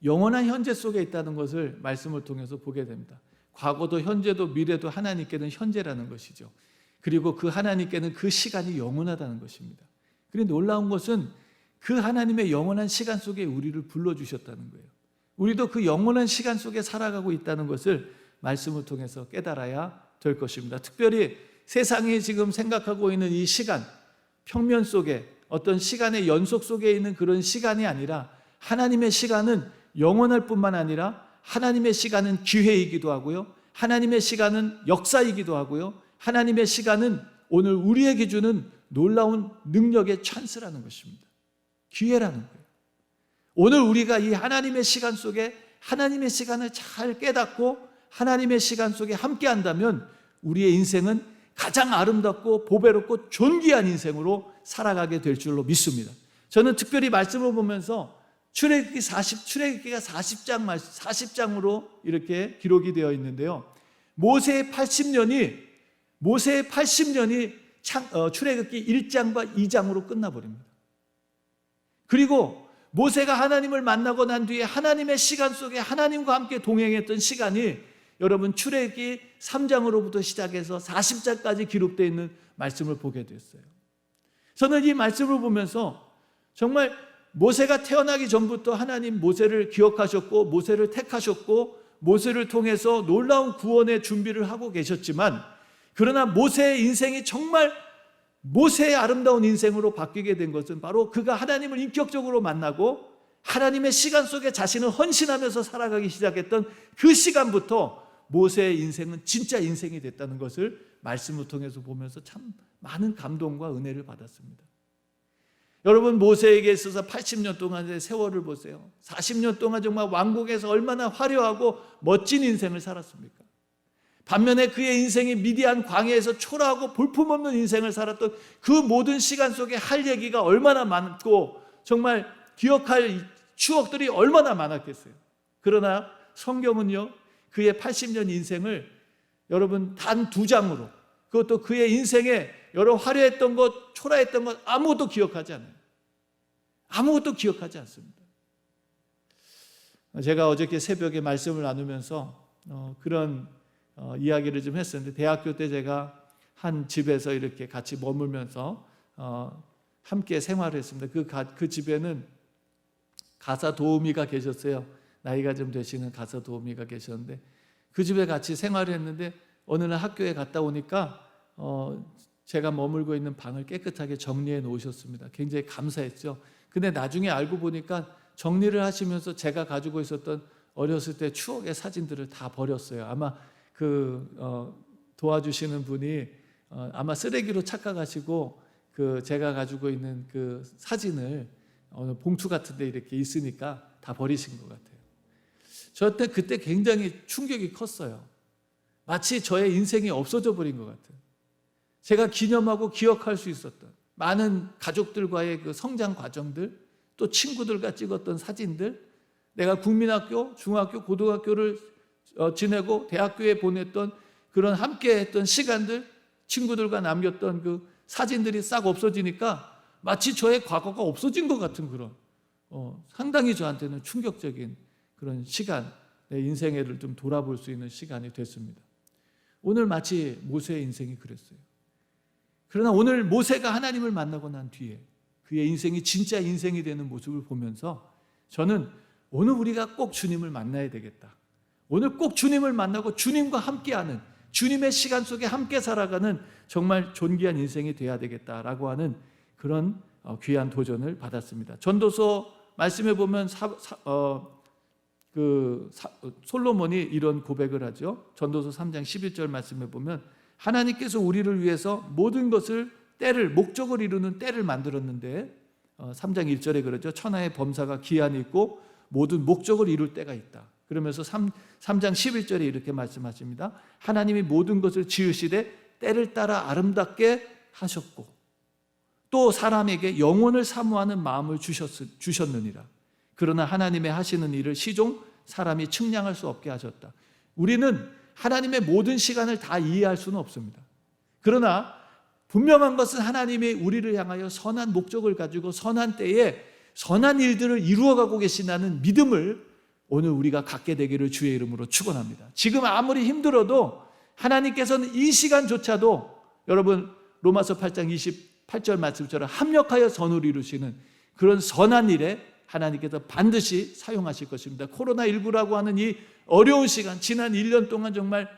영원한 현재 속에 있다는 것을 말씀을 통해서 보게 됩니다. 과거도 현재도 미래도 하나님께는 현재라는 것이죠. 그리고 그 하나님께는 그 시간이 영원하다는 것입니다. 그런데 놀라운 것은 그 하나님의 영원한 시간 속에 우리를 불러주셨다는 거예요. 우리도 그 영원한 시간 속에 살아가고 있다는 것을 말씀을 통해서 깨달아야 될 것입니다. 특별히 세상이 지금 생각하고 있는 이 시간, 평면 속에 어떤 시간의 연속 속에 있는 그런 시간이 아니라, 하나님의 시간은 영원할 뿐만 아니라 하나님의 시간은 기회이기도 하고요, 하나님의 시간은 역사이기도 하고요, 하나님의 시간은 오늘 우리에게 주는 놀라운 능력의 찬스라는 것입니다. 기회라는 거예요. 오늘 우리가 이 하나님의 시간 속에 하나님의 시간을 잘 깨닫고 하나님의 시간 속에 함께 한다면 우리의 인생은 가장 아름답고 보배롭고 존귀한 인생으로 살아가게 될 줄로 믿습니다. 저는 특별히 말씀을 보면서 출애굽기가 40장으로 이렇게 기록이 되어 있는데요, 모세의 80년이 출애굽기 1장과 2장으로 끝나버립니다. 그리고 모세가 하나님을 만나고 난 뒤에 하나님의 시간 속에 하나님과 함께 동행했던 시간이 여러분 출애굽기 3장으로부터 시작해서 40장까지 기록되어 있는 말씀을 보게 됐어요. 저는 이 말씀을 보면서 정말 모세가 태어나기 전부터 하나님 모세를 기억하셨고 모세를 택하셨고 모세를 통해서 놀라운 구원의 준비를 하고 계셨지만, 그러나 모세의 인생이 정말 모세의 아름다운 인생으로 바뀌게 된 것은 바로 그가 하나님을 인격적으로 만나고 하나님의 시간 속에 자신을 헌신하면서 살아가기 시작했던 그 시간부터 모세의 인생은 진짜 인생이 됐다는 것을 말씀을 통해서 보면서 참 많은 감동과 은혜를 받았습니다. 여러분, 모세에게 있어서 80년 동안의 세월을 보세요. 40년 동안 정말 왕국에서 얼마나 화려하고 멋진 인생을 살았습니까? 반면에 그의 인생이 미디안 광야에서 초라하고 볼품없는 인생을 살았던 그 모든 시간 속에 할 얘기가 얼마나 많고 정말 기억할 추억들이 얼마나 많았겠어요. 그러나 성경은요, 그의 80년 인생을 여러분 단 2장으로, 그것도 그의 인생에 여러 화려했던 것, 초라했던 것 아무것도 기억하지 않아요. 아무것도 기억하지 않습니다. 제가 어저께 새벽에 말씀을 나누면서 그런 이야기를 좀 했었는데, 대학교 때 제가 한 집에서 이렇게 같이 머물면서 함께 생활을 했습니다. 그 집에는 가사 도우미가 계셨어요. 나이가 좀 되시는 가사 도우미가 계셨는데, 그 집에 같이 생활을 했는데 어느 날 학교에 갔다 오니까 제가 머물고 있는 방을 깨끗하게 정리해 놓으셨습니다. 굉장히 감사했죠. 근데 나중에 알고 보니까 정리를 하시면서 제가 가지고 있었던 어렸을 때 추억의 사진들을 다 버렸어요. 아마 도와주시는 분이 아마 쓰레기로 착각하시고 제가 가지고 있는 그 사진을 어느 봉투 같은 데 이렇게 있으니까 다 버리신 것 같아요. 저한테 그때 굉장히 충격이 컸어요. 마치 저의 인생이 없어져 버린 것 같아요. 제가 기념하고 기억할 수 있었던 많은 가족들과의 그 성장 과정들, 또 친구들과 찍었던 사진들, 내가 국민학교, 중학교, 고등학교를 지내고 대학교에 보냈던 그런 함께 했던 시간들, 친구들과 남겼던 그 사진들이 싹 없어지니까 마치 저의 과거가 없어진 것 같은 그런 상당히 저한테는 충격적인 그런 시간, 내 인생을 좀 돌아볼 수 있는 시간이 됐습니다. 오늘 마치 모세의 인생이 그랬어요. 그러나 오늘 모세가 하나님을 만나고 난 뒤에 그의 인생이 진짜 인생이 되는 모습을 보면서 저는 오늘 우리가 꼭 주님을 만나야 되겠다. 오늘 꼭 주님을 만나고 주님과 함께하는, 주님의 시간 속에 함께 살아가는 정말 존귀한 인생이 돼야 되겠다라고 하는 그런 귀한 도전을 받았습니다. 전도서 말씀해 보면 솔로몬이 이런 고백을 하죠. 전도서 3장 11절 말씀해 보면 하나님께서 우리를 위해서 모든 것을 목적을 이루는 때를 만들었는데 3장 1절에 그러죠. 천하의 범사가 기한이 있고 모든 목적을 이룰 때가 있다. 그러면서 3장 11절에 이렇게 말씀하십니다. 하나님이 모든 것을 지으시되 때를 따라 아름답게 하셨고 또 사람에게 영혼을 사모하는 마음을 주셨느니라. 그러나 하나님의 하시는 일을 시종 사람이 측량할 수 없게 하셨다. 우리는 하나님의 모든 시간을 다 이해할 수는 없습니다. 그러나 분명한 것은 하나님이 우리를 향하여 선한 목적을 가지고 선한 때에 선한 일들을 이루어가고 계신다는 믿음을 오늘 우리가 갖게 되기를 주의 이름으로 축원합니다. 지금 아무리 힘들어도 하나님께서는 이 시간조차도 여러분 로마서 8장 28절 말씀처럼 합력하여 선을 이루시는 그런 선한 일에 하나님께서 반드시 사용하실 것입니다. 코로나19라고 하는 이 어려운 시간, 지난 1년 동안 정말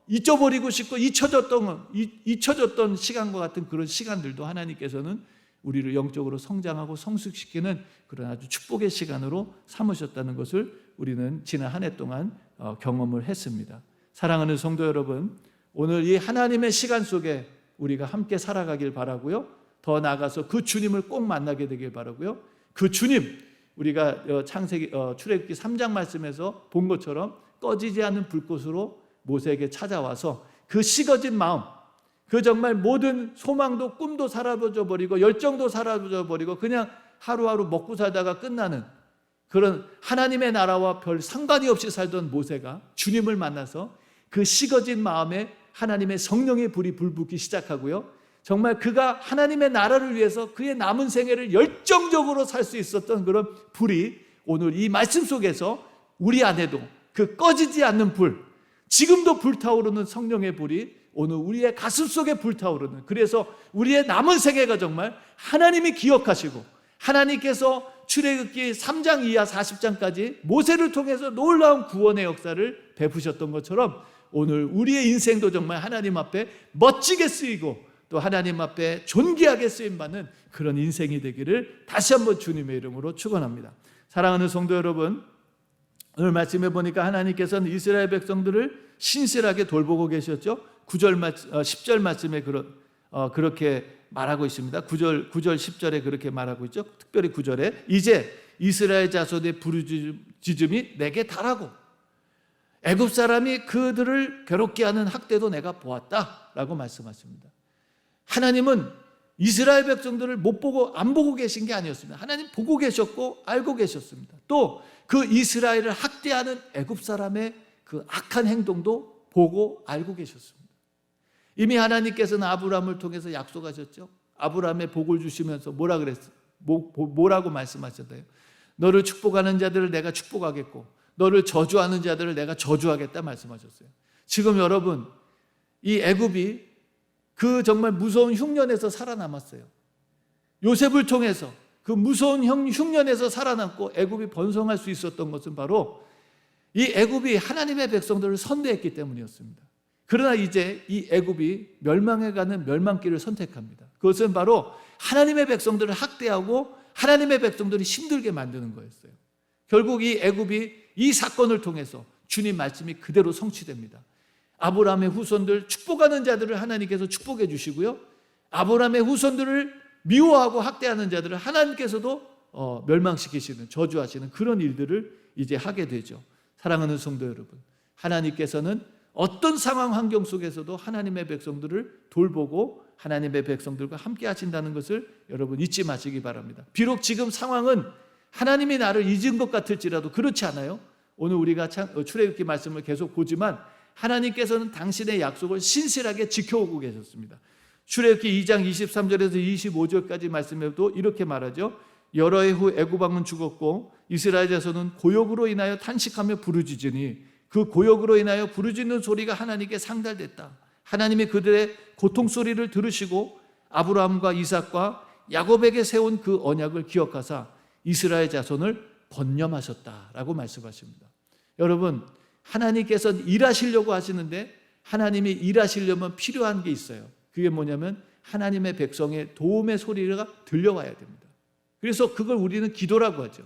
잊어버리고 싶고 잊혀졌던 시간과 같은 그런 시간들도 하나님께서는 우리를 영적으로 성장하고 성숙시키는 그런 아주 축복의 시간으로 삼으셨다는 것을 우리는 지난 한 해 동안 경험을 했습니다. 사랑하는 성도 여러분, 오늘 이 하나님의 시간 속에 우리가 함께 살아가길 바라고요. 더 나아가서 그 주님을 꼭 만나게 되길 바라고요. 그 주님, 우리가 출애굽기 3장 말씀에서 본 것처럼 꺼지지 않는 불꽃으로 모세에게 찾아와서 그 식어진 마음, 그 정말 모든 소망도 꿈도 사라져 버리고 열정도 사라져 버리고 그냥 하루하루 먹고 살다가 끝나는 그런 하나님의 나라와 별 상관이 없이 살던 모세가 주님을 만나서 그 식어진 마음에 하나님의 성령의 불이 불붙기 시작하고요. 정말 그가 하나님의 나라를 위해서 그의 남은 생애를 열정적으로 살 수 있었던 그런 불이 오늘 이 말씀 속에서 우리 안에도 그 꺼지지 않는 불, 지금도 불타오르는 성령의 불이 오늘 우리의 가슴 속에 불타오르는, 그래서 우리의 남은 생애가 정말 하나님이 기억하시고 하나님께서 출애굽기 3장 이하 40장까지 모세를 통해서 놀라운 구원의 역사를 베푸셨던 것처럼 오늘 우리의 인생도 정말 하나님 앞에 멋지게 쓰이고 또 하나님 앞에 존귀하게 쓰임받는 그런 인생이 되기를 다시 한번 주님의 이름으로 축원합니다. 사랑하는 성도 여러분, 오늘 말씀해 보니까 하나님께서는 이스라엘 백성들을 신실하게 돌보고 계셨죠. 10절 말씀에 그렇게 말하고 있습니다. 9절 10절에 그렇게 말하고 있죠. 특별히 9절에 이제 이스라엘 자손의 부르짖음이 내게 달하고 애굽 사람이 그들을 괴롭게 하는 학대도 내가 보았다라고 말씀하십니다. 하나님은 이스라엘 백성들을 못 보고 안 보고 계신 게 아니었습니다. 하나님 보고 계셨고 알고 계셨습니다. 또 그 이스라엘을 학대하는 애굽 사람의 그 악한 행동도 보고 알고 계셨습니다. 이미 하나님께서는 아브라함을 통해서 약속하셨죠. 아브라함의 복을 주시면서 뭐라고 말씀하셨나요? 너를 축복하는 자들을 내가 축복하겠고 너를 저주하는 자들을 내가 저주하겠다 말씀하셨어요. 지금 여러분, 이 애굽이 그 정말 무서운 흉년에서 살아남았어요. 요셉을 통해서 그 무서운 흉년에서 살아남고 애굽이 번성할 수 있었던 것은 바로 이 애굽이 하나님의 백성들을 선대했기 때문이었습니다. 그러나 이제 이 애굽이 멸망해가는 멸망길을 선택합니다. 그것은 바로 하나님의 백성들을 학대하고 하나님의 백성들이 힘들게 만드는 거였어요. 결국 이 애굽이 이 사건을 통해서 주님 말씀이 그대로 성취됩니다. 아브라함의 후손들, 축복하는 자들을 하나님께서 축복해 주시고요, 아브라함의 후손들을 미워하고 학대하는 자들을 하나님께서도 멸망시키시는, 저주하시는 그런 일들을 이제 하게 되죠. 사랑하는 성도 여러분, 하나님께서는 어떤 상황 환경 속에서도 하나님의 백성들을 돌보고 하나님의 백성들과 함께 하신다는 것을 여러분 잊지 마시기 바랍니다. 비록 지금 상황은 하나님이 나를 잊은 것 같을지라도 그렇지 않아요. 오늘 우리가 출애굽기 말씀을 계속 보지만 하나님께서는 당신의 약속을 신실하게 지켜오고 계셨습니다. 출애굽기 2장 23절에서 25절까지 말씀에도 이렇게 말하죠. 여러 해 후 애굽 왕은 죽었고 이스라엘 자손은 고역으로 인하여 탄식하며 부르짖으니 그 고역으로 인하여 부르짖는 소리가 하나님께 상달됐다. 하나님이 그들의 고통 소리를 들으시고 아브라함과 이삭과 야곱에게 세운 그 언약을 기억하사 이스라엘 자손을 번념하셨다라고 말씀하십니다. 여러분, 하나님께서는 일하시려고 하시는데 하나님이 일하시려면 필요한 게 있어요. 그게 뭐냐면 하나님의 백성의 도움의 소리가 들려와야 됩니다. 그래서 그걸 우리는 기도라고 하죠.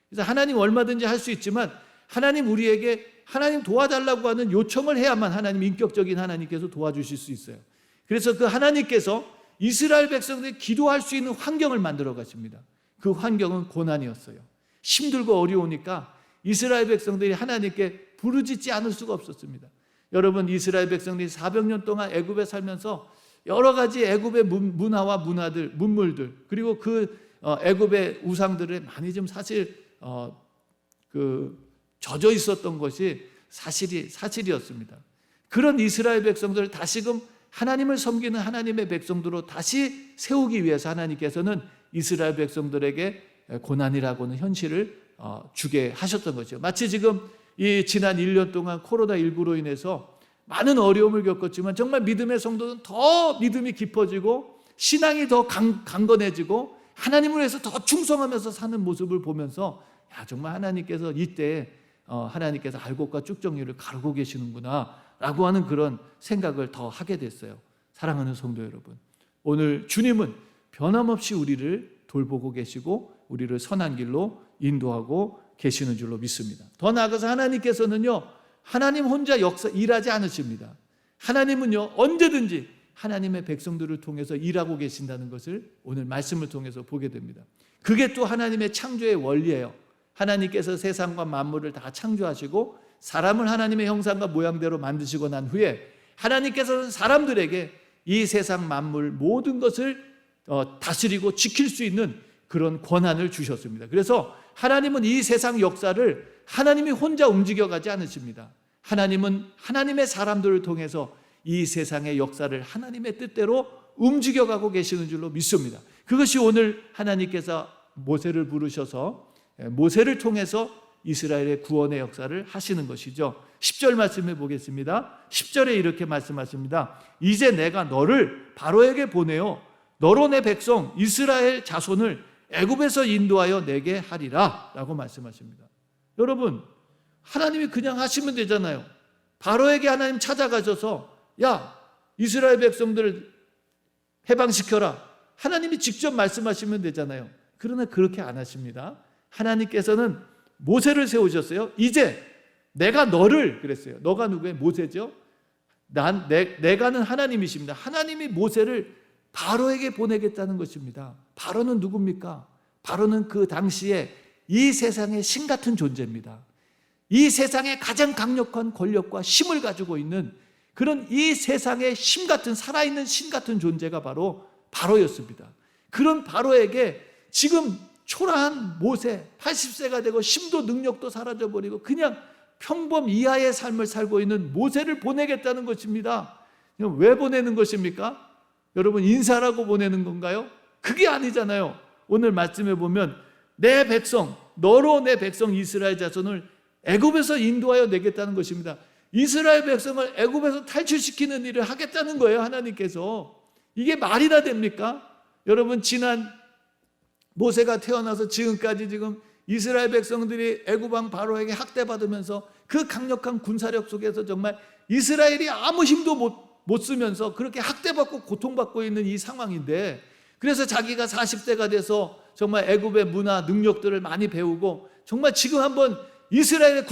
그래서 하나님 얼마든지 할 수 있지만 하나님 우리에게 하나님 도와달라고 하는 요청을 해야만 하나님, 인격적인 하나님께서 도와주실 수 있어요. 그래서 그 하나님께서 이스라엘 백성들이 기도할 수 있는 환경을 만들어 가십니다. 그 환경은 고난이었어요. 힘들고 어려우니까 이스라엘 백성들이 하나님께 부르짖지 않을 수가 없었습니다. 여러분, 이스라엘 백성들이 400년 동안 애굽에 살면서 여러 가지 애굽의 문화와 문물들, 그리고 그 애굽의 우상들을 많이 좀 사실 젖어 있었던 것이 사실이었습니다. 그런 이스라엘 백성들을 다시금 하나님을 섬기는 하나님의 백성들로 다시 세우기 위해서 하나님께서는 이스라엘 백성들에게 고난이라고는 현실을 주게 하셨던 거죠. 마치 지금 이 지난 1년 동안 코로나19로 인해서 많은 어려움을 겪었지만 정말 믿음의 성도는 더 믿음이 깊어지고 신앙이 더 강건해지고 하나님을 위해서 더 충성하면서 사는 모습을 보면서 정말 하나님께서 이때 하나님께서 알곡과 쭉정이를 가르고 계시는구나 라고 하는 그런 생각을 더 하게 됐어요. 사랑하는 성도 여러분, 오늘 주님은 변함없이 우리를 돌보고 계시고 우리를 선한 길로 인도하고 계시는 줄로 믿습니다. 더 나아가서 하나님께서는요, 하나님 혼자 일하지 않으십니다. 하나님은요, 언제든지 하나님의 백성들을 통해서 일하고 계신다는 것을 오늘 말씀을 통해서 보게 됩니다. 그게 또 하나님의 창조의 원리예요. 하나님께서 세상과 만물을 다 창조하시고 사람을 하나님의 형상과 모양대로 만드시고 난 후에 하나님께서는 사람들에게 이 세상 만물 모든 것을 다스리고 지킬 수 있는 그런 권한을 주셨습니다. 그래서 하나님은 이 세상 역사를 하나님이 혼자 움직여가지 않으십니다. 하나님은 하나님의 사람들을 통해서 이 세상의 역사를 하나님의 뜻대로 움직여가고 계시는 줄로 믿습니다. 그것이 오늘 하나님께서 모세를 부르셔서 모세를 통해서 이스라엘의 구원의 역사를 하시는 것이죠. 10절 말씀해 보겠습니다. 10절에 이렇게 말씀하십니다. 이제 내가 너를 바로에게 보내어 너로 내 백성 이스라엘 자손을 애굽에서 인도하여 내게 하리라 라고 말씀하십니다. 여러분, 하나님이 그냥 하시면 되잖아요. 바로에게 하나님 찾아가셔서 야, 이스라엘 백성들을 해방시켜라. 하나님이 직접 말씀하시면 되잖아요. 그러나 그렇게 안 하십니다. 하나님께서는 모세를 세우셨어요. 이제 내가 너를 그랬어요. 너가 누구예요? 모세죠. 내가는 하나님이십니다. 하나님이 모세를 바로에게 보내겠다는 것입니다. 바로는 누굽니까? 바로는 그 당시에 이 세상의 신 같은 존재입니다. 이 세상의 가장 강력한 권력과 힘을 가지고 있는 그런 이 세상의 신 같은 살아있는 신 같은 존재가 바로 바로였습니다. 그런 바로에게 지금 초라한 모세 80세가 되고 힘도 능력도 사라져버리고 그냥 평범 이하의 삶을 살고 있는 모세를 보내겠다는 것입니다. 왜 보내는 것입니까? 여러분, 인사라고 보내는 건가요? 그게 아니잖아요. 오늘 말씀에 보면 내 백성, 너로 내 백성 이스라엘 자손을 애굽에서 인도하여 내겠다는 것입니다. 이스라엘 백성을 애굽에서 탈출시키는 일을 하겠다는 거예요, 하나님께서. 이게 말이 다 됩니까? 여러분, 지난 모세가 태어나서 지금까지 지금 이스라엘 백성들이 애굽 왕 바로에게 학대받으면서 그 강력한 군사력 속에서 정말 이스라엘이 아무 힘도 못 쓰면서 그렇게 학대받고 고통받고 있는 이 상황인데, 그래서 자기가 40세가 돼서 정말 애굽의 문화 능력들을 많이 배우고 정말 지금 한번 이스라엘의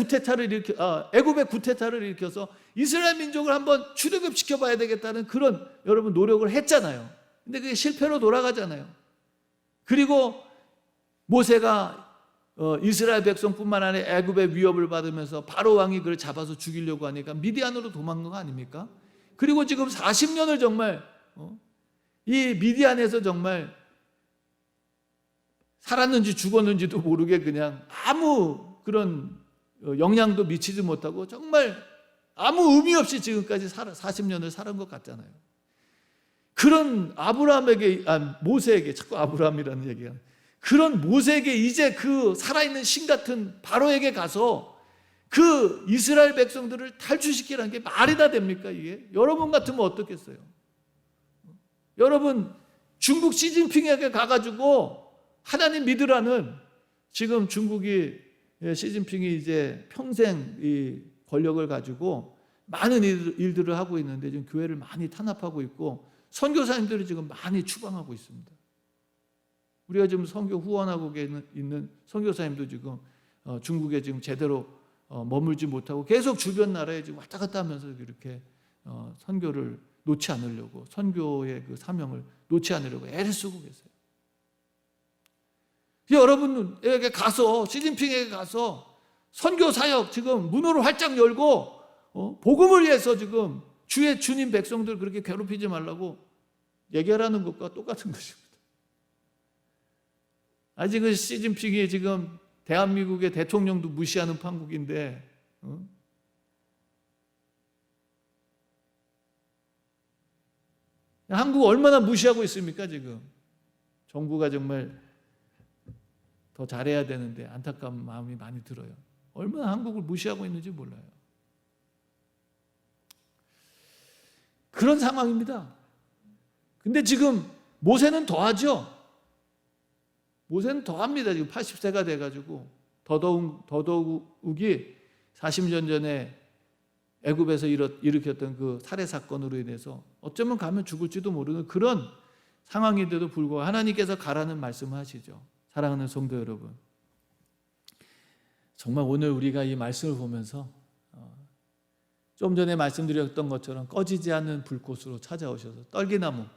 애굽의 구테타를 일으켜서 이스라엘 민족을 한번 출애굽시켜 봐야 되겠다는 그런 여러분 노력을 했잖아요. 근데 그게 실패로 돌아가잖아요. 그리고 모세가 이스라엘 백성뿐만 아니라 애굽의 위협을 받으면서 바로 왕이 그를 잡아서 죽이려고 하니까 미디안으로 도망간 거 아닙니까? 그리고 지금 40년을 정말 이 미디안에서 정말 살았는지 죽었는지도 모르게 그냥 아무 그런 영향도 미치지 못하고 정말 아무 의미 없이 지금까지 40년을 살은 것 같잖아요. 그런 모세에게 자꾸 아브라함이라는 얘기가, 그런 모세에게 이제 그 살아있는 신 같은 바로에게 가서 그 이스라엘 백성들을 탈출시키라는 게 말이 다 됩니까? 이게 여러분 같으면 어떻겠어요? 여러분, 중국 시진핑에게 가가지고 하나님 믿으라는, 지금 중국이 시진핑이 이제 평생 이 권력을 가지고 많은 일들을 하고 있는데 지금 교회를 많이 탄압하고 있고 선교사님들이 지금 많이 추방하고 있습니다. 우리가 지금 선교 후원하고 있는 선교사님도 지금 중국에 지금 제대로 머물지 못하고 계속 주변 나라에 지금 왔다 갔다 하면서 이렇게 선교를 놓지 않으려고, 선교의 그 사명을 놓지 않으려고 애를 쓰고 계세요. 여러분에게 가서, 시진핑에게 가서 선교 사역 지금 문호를 활짝 열고 복음을 위해서 지금 주님 백성들 그렇게 괴롭히지 말라고 얘기하라는 것과 똑같은 것입니다. 아직은 시진핑이 지금 대한민국의 대통령도 무시하는 판국인데 한국 얼마나 무시하고 있습니까 지금? 정부가 정말 더 잘해야 되는데 안타까운 마음이 많이 들어요. 얼마나 한국을 무시하고 있는지 몰라요. 그런 상황입니다. 근데 지금 모세는 더하죠. 모세는 더합니다. 지금 80세가 돼가지고 더더욱이 40년 전에 애굽에서 일으켰던 그 살해 사건으로 인해서 어쩌면 가면 죽을지도 모르는 그런 상황인데도 불구하고 하나님께서 가라는 말씀을 하시죠. 사랑하는 성도 여러분, 정말 오늘 우리가 이 말씀을 보면서 좀 전에 말씀드렸던 것처럼 꺼지지 않는 불꽃으로 찾아오셔서 떨기나무,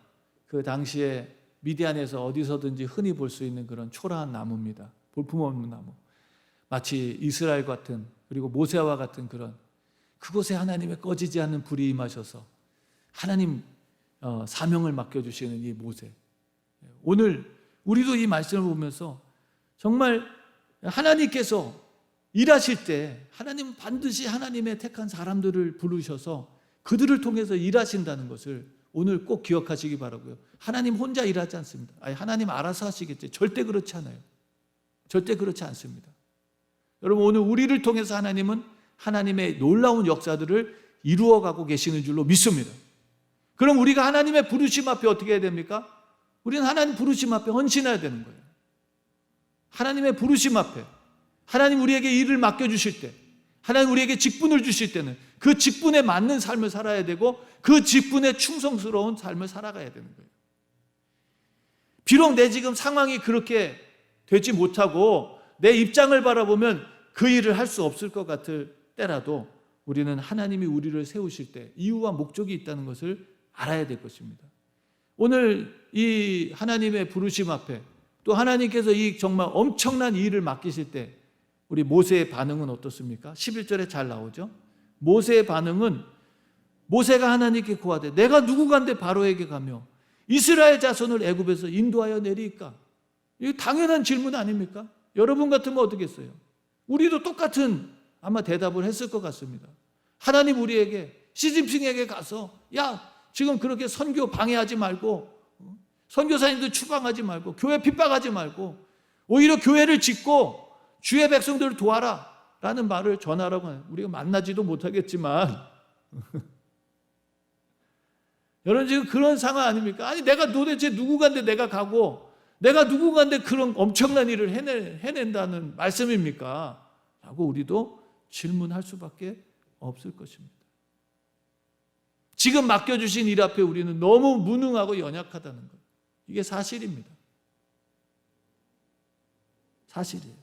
그 당시에 미디안에서 어디서든지 흔히 볼 수 있는 그런 초라한 나무입니다. 볼품없는 나무. 마치 이스라엘 같은, 그리고 모세와 같은 그런, 그곳에 하나님의 꺼지지 않는 불이 임하셔서 하나님 사명을 맡겨주시는 이 모세. 오늘 우리도 이 말씀을 보면서 정말 하나님께서 일하실 때 하나님은 반드시 하나님의 택한 사람들을 부르셔서 그들을 통해서 일하신다는 것을 오늘 꼭 기억하시기 바라고요. 하나님 혼자 일하지 않습니다. 아니, 하나님 알아서 하시겠지. 절대 그렇지 않아요. 절대 그렇지 않습니다. 여러분, 오늘 우리를 통해서 하나님은 하나님의 놀라운 역사들을 이루어가고 계시는 줄로 믿습니다. 그럼 우리가 하나님의 부르심 앞에 어떻게 해야 됩니까? 우리는 하나님 부르심 앞에 헌신해야 되는 거예요. 하나님의 부르심 앞에 하나님 우리에게 일을 맡겨주실 때, 하나님 우리에게 직분을 주실 때는 그 직분에 맞는 삶을 살아야 되고 그 직분에 충성스러운 삶을 살아가야 되는 거예요. 비록 내 지금 상황이 그렇게 되지 못하고 내 입장을 바라보면 그 일을 할 수 없을 것 같을 때라도 우리는 하나님이 우리를 세우실 때 이유와 목적이 있다는 것을 알아야 될 것입니다. 오늘 이 하나님의 부르심 앞에 또 하나님께서 이 정말 엄청난 일을 맡기실 때 우리 모세의 반응은 어떻습니까? 11절에 잘 나오죠. 모세의 반응은 모세가 하나님께 구하되 내가 누구간데 바로에게 가며 이스라엘 자손을 애굽에서 인도하여 내리까? 이거 당연한 질문 아닙니까? 여러분 같으면 어떻겠어요? 우리도 똑같은 아마 대답을 했을 것 같습니다. 하나님 우리에게 시진핑에게 가서 야 지금 그렇게 선교 방해하지 말고 선교사님들 추방하지 말고 교회 핍박하지 말고 오히려 교회를 짓고 주의 백성들을 도와라 라는 말을 전하라고 해요. 우리가 만나지도 못하겠지만 여러분 지금 그런 상황 아닙니까? 아니 내가 도대체 누구간데 내가 가고 내가 누구간데 그런 엄청난 일을 해낸다는 말씀입니까? 라고 우리도 질문할 수밖에 없을 것입니다. 지금 맡겨주신 일 앞에 우리는 너무 무능하고 연약하다는 것, 이게 사실입니다. 사실이에요.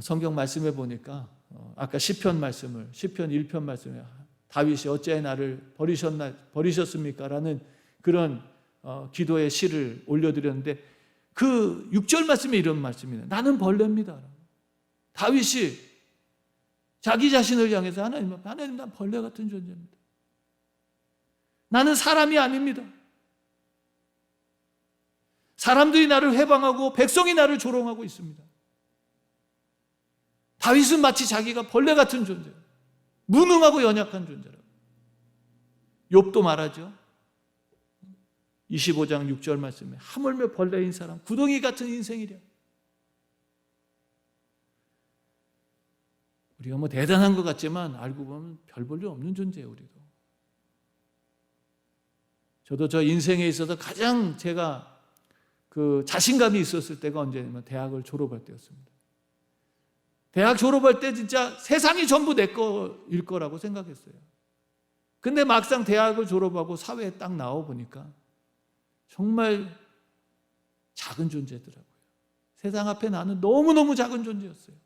성경 말씀에 보니까 아까 시편 1편 말씀에 다윗이 어찌하여 나를 버리셨습니까? 라는 그런 기도의 시를 올려드렸는데 그 6절 말씀에 이런 말씀이에요. 나는 벌레입니다. 다윗이 자기 자신을 향해서 하나님 난 벌레 같은 존재입니다. 나는 사람이 아닙니다. 사람들이 나를 회방하고 백성이 나를 조롱하고 있습니다. 다윗은 마치 자기가 벌레 같은 존재예요. 무능하고 연약한 존재라고. 욥도 말하죠. 25장 6절 말씀에 하물며 벌레인 사람, 구덩이 같은 인생이랴. 우리가 뭐 대단한 것 같지만 알고 보면 별 볼 일 없는 존재예요. 우리도. 저도 저 인생에 있어서 가장 제가 그 자신감이 있었을 때가 언제냐면 대학을 졸업할 때였습니다. 대학 졸업할 때 진짜 세상이 전부 내 거일 거라고 생각했어요. 근데 막상 대학을 졸업하고 사회에 딱 나와 보니까 정말 작은 존재더라고요. 세상 앞에 나는 너무너무 작은 존재였어요.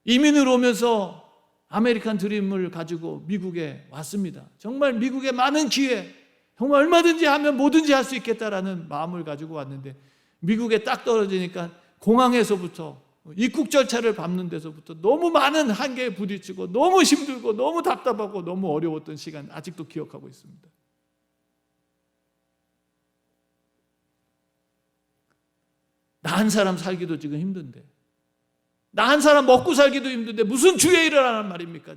이민을 오면서 아메리칸 드림을 가지고 미국에 왔습니다. 정말 미국의 많은 기회, 정말 얼마든지 하면 뭐든지 할 수 있겠다라는 마음을 가지고 왔는데 미국에 딱 떨어지니까 공항에서부터 입국 절차를 밟는 데서부터 너무 많은 한계에 부딪히고 너무 힘들고 너무 답답하고 너무 어려웠던 시간 아직도 기억하고 있습니다. 나 한 사람 살기도 지금 힘든데, 나 한 사람 먹고 살기도 힘든데 무슨 주의 일을 하란 말입니까?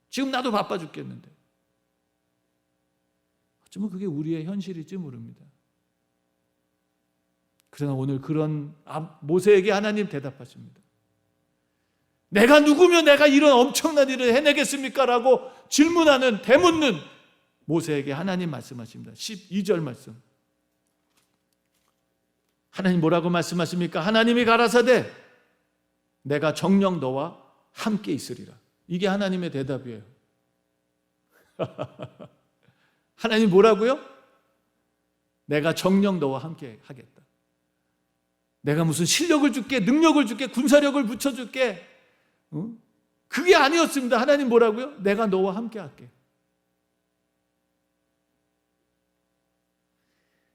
지금 나도 바빠 죽겠는데. 어쩌면 그게 우리의 현실일지 모릅니다. 그러나 오늘 그런 모세에게 하나님 대답하십니다. 내가 누구며 내가 이런 엄청난 일을 해내겠습니까? 라고 질문하는, 되묻는 모세에게 하나님 말씀하십니다. 12절 말씀. 하나님 뭐라고 말씀하십니까? 하나님이 가라사대 내가 정녕 너와 함께 있으리라. 이게 하나님의 대답이에요. 하나님 뭐라고요? 내가 정녕 너와 함께 하겠다. 내가 무슨 실력을 줄게, 능력을 줄게, 군사력을 붙여줄게, 그게 아니었습니다. 하나님 뭐라고요? 내가 너와 함께 할게.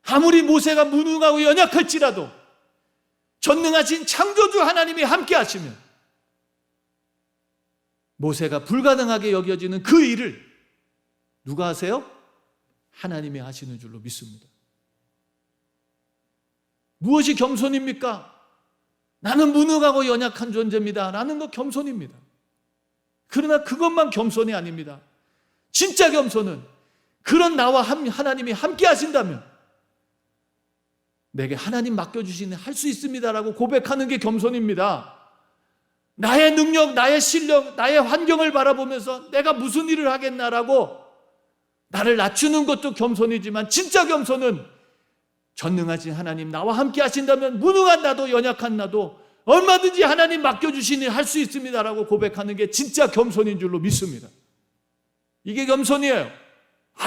아무리 모세가 무능하고 연약할지라도 전능하신 창조주 하나님이 함께 하시면 모세가 불가능하게 여겨지는 그 일을 누가 하세요? 하나님이 하시는 줄로 믿습니다. 무엇이 겸손입니까? 나는 무능하고 연약한 존재입니다 라는 거 겸손입니다. 그러나 그것만 겸손이 아닙니다. 진짜 겸손은 그런 나와 하나님이 함께 하신다면 내게 하나님 맡겨주시니 할 수 있습니다라고 고백하는 게 겸손입니다. 나의 능력, 나의 실력, 나의 환경을 바라보면서 내가 무슨 일을 하겠나라고 나를 낮추는 것도 겸손이지만 진짜 겸손은 전능하신 하나님 나와 함께 하신다면 무능한 나도 연약한 나도 얼마든지 하나님 맡겨주시니 할 수 있습니다라고 고백하는 게 진짜 겸손인 줄로 믿습니다. 이게 겸손이에요.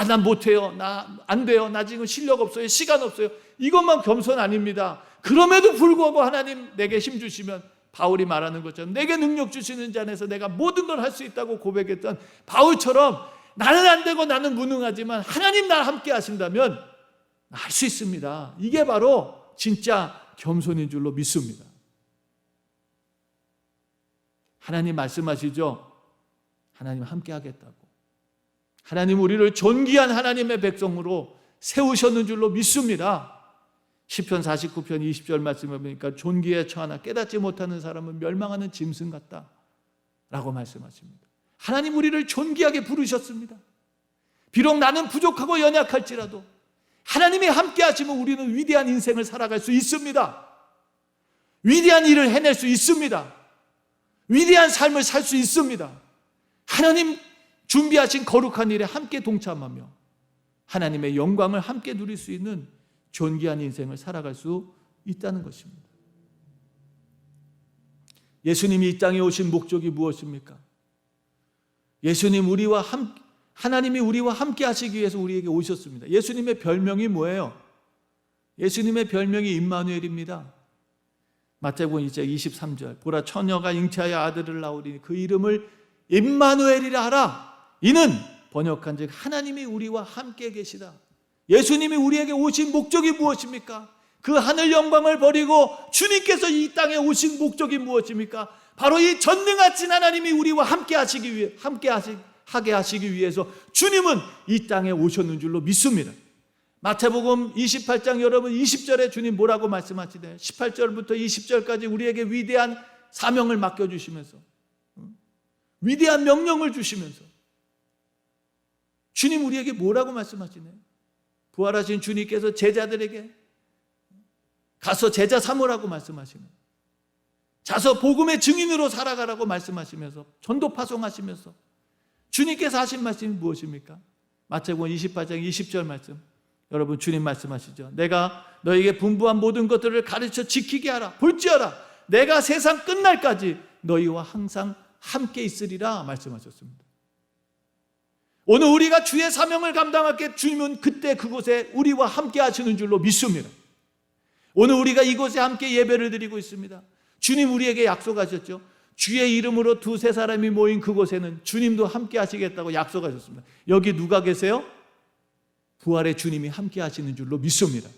난 못해요. 나 안 돼요. 나 지금 실력 없어요. 시간 없어요. 이것만 겸손 아닙니다. 그럼에도 불구하고 하나님 내게 힘 주시면 바울이 말하는 것처럼 내게 능력 주시는 자 안에서 내가 모든 걸 할 수 있다고 고백했던 바울처럼 나는 안 되고 나는 무능하지만 하나님 나와 함께 하신다면 할 수 있습니다. 이게 바로 진짜 겸손인 줄로 믿습니다. 하나님 말씀하시죠. 하나님 함께 하겠다고. 하나님 우리를 존귀한 하나님의 백성으로 세우셨는 줄로 믿습니다. 시편 49편 20절 말씀을 보니까 존귀에 처하나 깨닫지 못하는 사람은 멸망하는 짐승 같다 라고 말씀하십니다. 하나님 우리를 존귀하게 부르셨습니다. 비록 나는 부족하고 연약할지라도 하나님이 함께 하시면 우리는 위대한 인생을 살아갈 수 있습니다. 위대한 일을 해낼 수 있습니다. 위대한 삶을 살 수 있습니다. 하나님 준비하신 거룩한 일에 함께 동참하며 하나님의 영광을 함께 누릴 수 있는 존귀한 인생을 살아갈 수 있다는 것입니다. 예수님이 이 땅에 오신 목적이 무엇입니까? 하나님이 우리와 함께 하시기 위해서 우리에게 오셨습니다. 예수님의 별명이 뭐예요? 예수님의 별명이 임마누엘입니다. 마태복음 2장 23절 보라 처녀가 잉태하여 아들을 낳으리니 그 이름을 임마누엘이라 하라. 이는 번역한즉 하나님이 우리와 함께 계시다. 예수님이 우리에게 오신 목적이 무엇입니까? 그 하늘 영광을 버리고 주님께서 이 땅에 오신 목적이 무엇입니까? 바로 이 전능하신 하나님이 우리와 함께 하게 하시기 위해서 주님은 이 땅에 오셨는 줄로 믿습니다. 마태복음 28장 여러분 20절에 주님 뭐라고 말씀하시나요? 18절부터 20절까지 우리에게 위대한 사명을 맡겨주시면서 위대한 명령을 주시면서 주님 우리에게 뭐라고 말씀하시나요? 부활하신 주님께서 제자들에게 가서 제자 삼으라고 말씀하시는, 자서 복음의 증인으로 살아가라고 말씀하시면서 전도 파송하시면서 주님께서 하신 말씀이 무엇입니까? 마태복음 28장 20절 말씀 여러분 주님 말씀하시죠. 내가 너에게 분부한 모든 것들을 가르쳐 지키게 하라. 볼지어다 내가 세상 끝날까지 너희와 항상 함께 있으리라 말씀하셨습니다. 오늘 우리가 주의 사명을 감당할게 주님은 그때 그곳에 우리와 함께 하시는 줄로 믿습니다. 오늘 우리가 이곳에 함께 예배를 드리고 있습니다. 주님 우리에게 약속하셨죠. 주의 이름으로 두세 사람이 모인 그곳에는 주님도 함께 하시겠다고 약속하셨습니다. 여기 누가 계세요? 부활의 주님이 함께 하시는 줄로 믿습니다.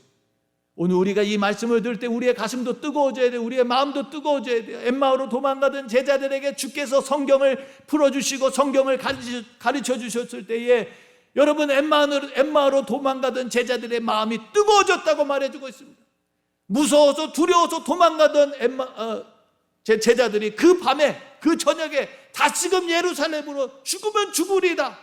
오늘 우리가 이 말씀을 들을 때 우리의 가슴도 뜨거워져야 돼요. 우리의 마음도 뜨거워져야 돼요. 엠마오로 도망가던 제자들에게 주께서 성경을 풀어주시고 성경을 가르쳐 주셨을 때에 여러분 엠마오로 도망가던 제자들의 마음이 뜨거워졌다고 말해주고 있습니다. 무서워서 두려워서 도망가던 제 제자들이 그 밤에 그 저녁에 다시금 예루살렘으로 죽으면 죽으리다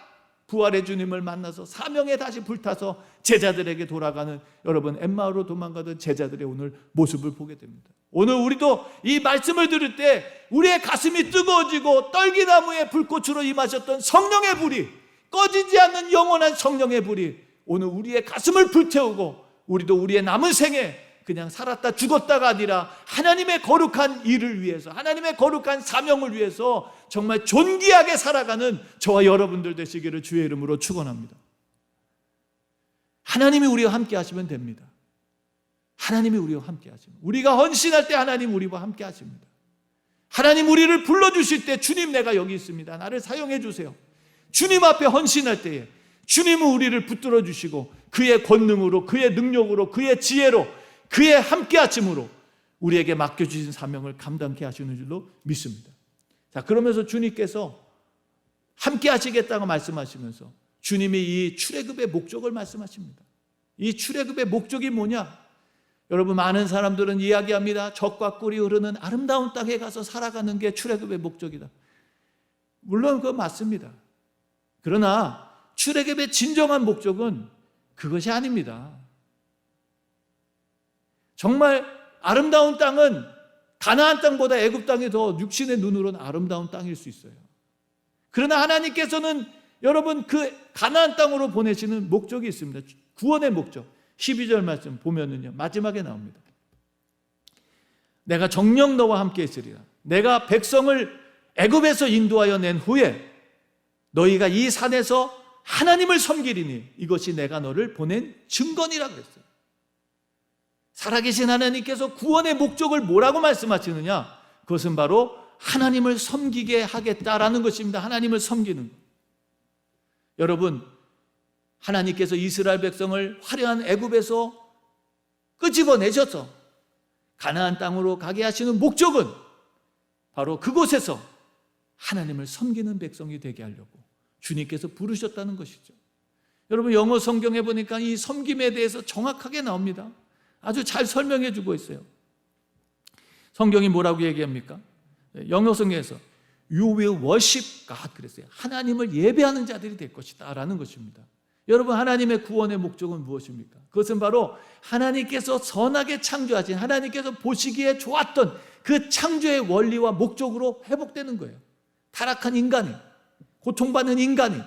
부활의 주님을 만나서 사명에 다시 불타서 제자들에게 돌아가는, 여러분 엠마오로 도망가던 제자들의 오늘 모습을 보게 됩니다. 오늘 우리도 이 말씀을 들을 때 우리의 가슴이 뜨거워지고 떨기나무에 불꽃으로 임하셨던 성령의 불이, 꺼지지 않는 영원한 성령의 불이 오늘 우리의 가슴을 불태우고 우리도 우리의 남은 생에 그냥 살았다 죽었다가 아니라 하나님의 거룩한 일을 위해서, 하나님의 거룩한 사명을 위해서 정말 존귀하게 살아가는 저와 여러분들 되시기를 주의 이름으로 축원합니다. 하나님이 우리와 함께 하시면 됩니다. 하나님이 우리와 함께 하십니다. 우리가 헌신할 때 하나님 우리와 함께 하십니다. 하나님 우리를 불러주실 때 주님 내가 여기 있습니다, 나를 사용해 주세요. 주님 앞에 헌신할 때에 주님은 우리를 붙들어 주시고 그의 권능으로, 그의 능력으로, 그의 지혜로, 그의 함께 하심으로 우리에게 맡겨주신 사명을 감당케 하시는 줄로 믿습니다. 자, 그러면서 주님께서 함께 하시겠다고 말씀하시면서 주님이 이 출애굽의 목적을 말씀하십니다. 이 출애굽의 목적이 뭐냐? 여러분, 많은 사람들은 이야기합니다. 젖과 꿀이 흐르는 아름다운 땅에 가서 살아가는 게 출애굽의 목적이다. 물론 그건 맞습니다. 그러나 출애굽의 진정한 목적은 그것이 아닙니다. 정말 아름다운 땅은 가나안 땅보다 애굽 땅이 더 육신의 눈으로는 아름다운 땅일 수 있어요. 그러나 하나님께서는 여러분 그 가나안 땅으로 보내시는 목적이 있습니다. 구원의 목적. 12절 말씀 보면은요, 마지막에 나옵니다. 내가 정녕 너와 함께 있으리라. 내가 백성을 애굽에서 인도하여 낸 후에 너희가 이 산에서 하나님을 섬기리니 이것이 내가 너를 보낸 증거니라 그랬어요. 살아계신 하나님께서 구원의 목적을 뭐라고 말씀하시느냐? 그것은 바로 하나님을 섬기게 하겠다라는 것입니다. 하나님을 섬기는 것. 여러분, 하나님께서 이스라엘 백성을 화려한 애굽에서 끄집어내셔서 가나안 땅으로 가게 하시는 목적은 바로 그곳에서 하나님을 섬기는 백성이 되게 하려고 주님께서 부르셨다는 것이죠. 여러분, 영어 성경에 보니까 이 섬김에 대해서 정확하게 나옵니다. 아주 잘 설명해 주고 있어요. 성경이 뭐라고 얘기합니까? 영어 성경에서 You will worship God 그랬어요. 하나님을 예배하는 자들이 될 것이다 라는 것입니다. 여러분, 하나님의 구원의 목적은 무엇입니까? 그것은 바로 하나님께서 선하게 창조하신, 하나님께서 보시기에 좋았던 그 창조의 원리와 목적으로 회복되는 거예요. 타락한 인간이, 고통받는 인간이,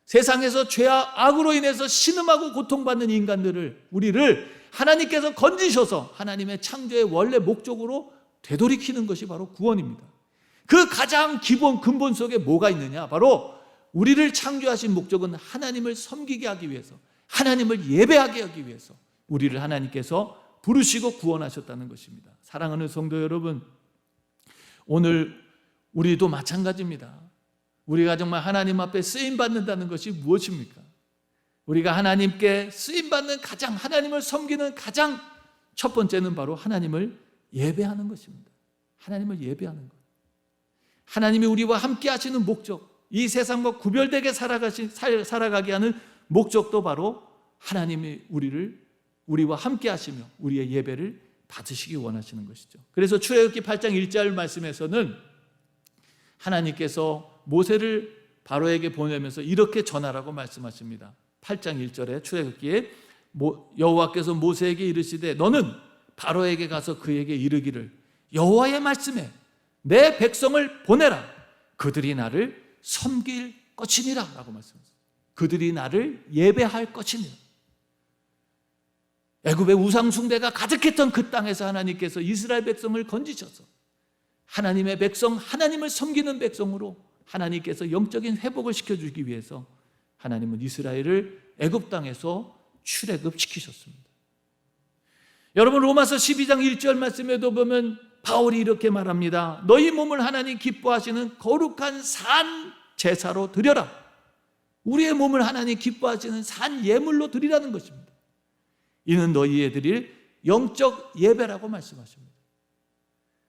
세상에서 죄와 악으로 인해서 신음하고 고통받는 인간들을, 우리를 하나님께서 건지셔서 하나님의 창조의 원래 목적으로 되돌이키는 것이 바로 구원입니다. 그 가장 기본 근본 속에 뭐가 있느냐? 바로 우리를 창조하신 목적은 하나님을 섬기게 하기 위해서, 하나님을 예배하게 하기 위해서 우리를 하나님께서 부르시고 구원하셨다는 것입니다. 사랑하는 성도 여러분, 오늘 우리도 마찬가지입니다. 우리가 정말 하나님 앞에 쓰임받는다는 것이 무엇입니까? 우리가 하나님께 쓰임받는 가장, 하나님을 섬기는 가장 첫 번째는 바로 하나님을 예배하는 것입니다. 하나님을 예배하는 것. 하나님이 우리와 함께 하시는 목적, 이 세상과 구별되게 살아가게 하는 목적도 바로 하나님이 우리와 함께 하시며 우리의 예배를 받으시기 원하시는 것이죠. 그래서 출애굽기 8장 1절 말씀에서는 하나님께서 모세를 바로에게 보내면서 이렇게 전하라고 말씀하십니다. 8장 1절에 출애굽기에 여호와께서 모세에게 이르시되 너는 바로에게 가서 그에게 이르기를 여호와의 말씀에 내 백성을 보내라. 그들이 나를 섬길 것이니라 라고 말씀하셨어요. 그들이 나를 예배할 것이니라. 애굽의 우상 숭배가 가득했던 그 땅에서 하나님께서 이스라엘 백성을 건지셔서 하나님의 백성, 하나님을 섬기는 백성으로 하나님께서 영적인 회복을 시켜주기 위해서 하나님은 이스라엘을 애굽 땅에서 출애굽시키셨습니다. 여러분, 로마서 12장 1절 말씀에도 보면 바울이 이렇게 말합니다. 너희 몸을 하나님 기뻐하시는 거룩한 산 제사로 드려라. 우리의 몸을 하나님 기뻐하시는 산 예물로 드리라는 것입니다. 이는 너희에 드릴 영적 예배라고 말씀하십니다.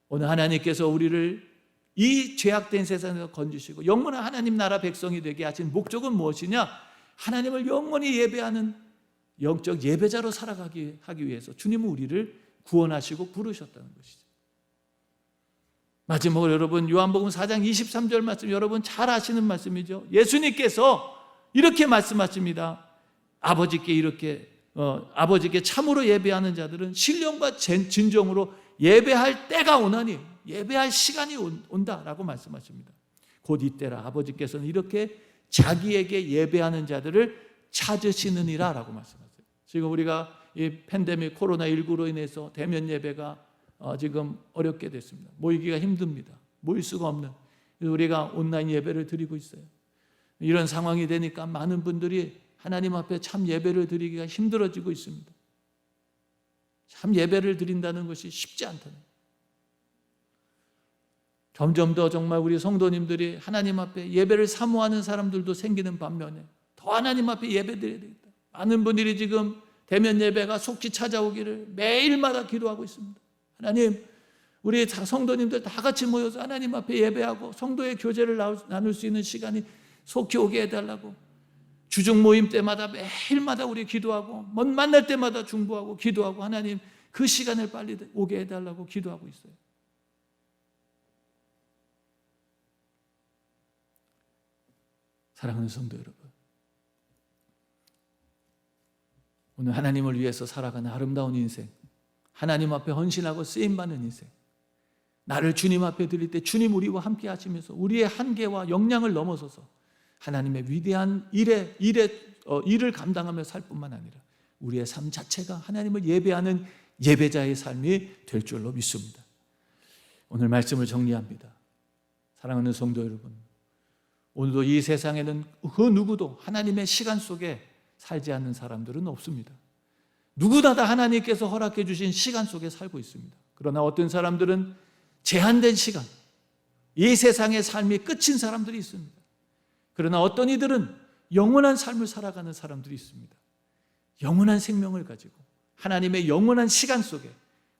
오늘 하나님께서 우리를 이 죄악된 세상에서 건지시고 영원한 하나님 나라 백성이 되게 하신 목적은 무엇이냐? 하나님을 영원히 예배하는 영적 예배자로 살아가기 하기 위해서 주님은 우리를 구원하시고 부르셨다는 것이죠. 마지막으로 여러분 요한복음 4장 23절 말씀 여러분 잘 아시는 말씀이죠. 예수님께서 이렇게 말씀하십니다. 아버지께 참으로 예배하는 자들은 신령과 진정으로 예배할 때가 오나니 예배할 시간이 온다라고 말씀하십니다. 곧 이때라 아버지께서는 이렇게 자기에게 예배하는 자들을 찾으시느니라 라고 말씀하세요. 지금 우리가 이 팬데믹 코로나19로 인해서 대면 예배가 지금 어렵게 됐습니다. 모이기가 힘듭니다. 모일 수가 없는, 우리가 온라인 예배를 드리고 있어요. 이런 상황이 되니까 많은 분들이 하나님 앞에 참 예배를 드리기가 힘들어지고 있습니다. 참 예배를 드린다는 것이 쉽지 않다는, 점점 더 정말 우리 성도님들이 하나님 앞에 예배를 사모하는 사람들도 생기는 반면에 더 하나님 앞에 예배 드려야 되겠다. 많은 분들이 지금 대면 예배가 속히 찾아오기를 매일마다 기도하고 있습니다. 하나님, 우리 성도님들 다 같이 모여서 하나님 앞에 예배하고 성도의 교제를 나눌 수 있는 시간이 속히 오게 해달라고, 주중 모임 때마다 매일마다 우리 기도하고 만날 때마다 중보하고 기도하고 하나님 그 시간을 빨리 오게 해달라고 기도하고 있어요. 사랑하는 성도 여러분, 오늘 하나님을 위해서 살아가는 아름다운 인생, 하나님 앞에 헌신하고 쓰임받는 인생, 나를 주님 앞에 드릴 때 주님 우리와 함께 하시면서 우리의 한계와 역량을 넘어서서 하나님의 위대한 일을 감당하며 살 뿐만 아니라 우리의 삶 자체가 하나님을 예배하는 예배자의 삶이 될 줄로 믿습니다. 오늘 말씀을 정리합니다. 사랑하는 성도 여러분, 오늘도 이 세상에는 그 누구도 하나님의 시간 속에 살지 않는 사람들은 없습니다. 누구나 다 하나님께서 허락해 주신 시간 속에 살고 있습니다. 그러나 어떤 사람들은 제한된 시간, 이 세상의 삶이 끝인 사람들이 있습니다. 그러나 어떤 이들은 영원한 삶을 살아가는 사람들이 있습니다. 영원한 생명을 가지고 하나님의 영원한 시간 속에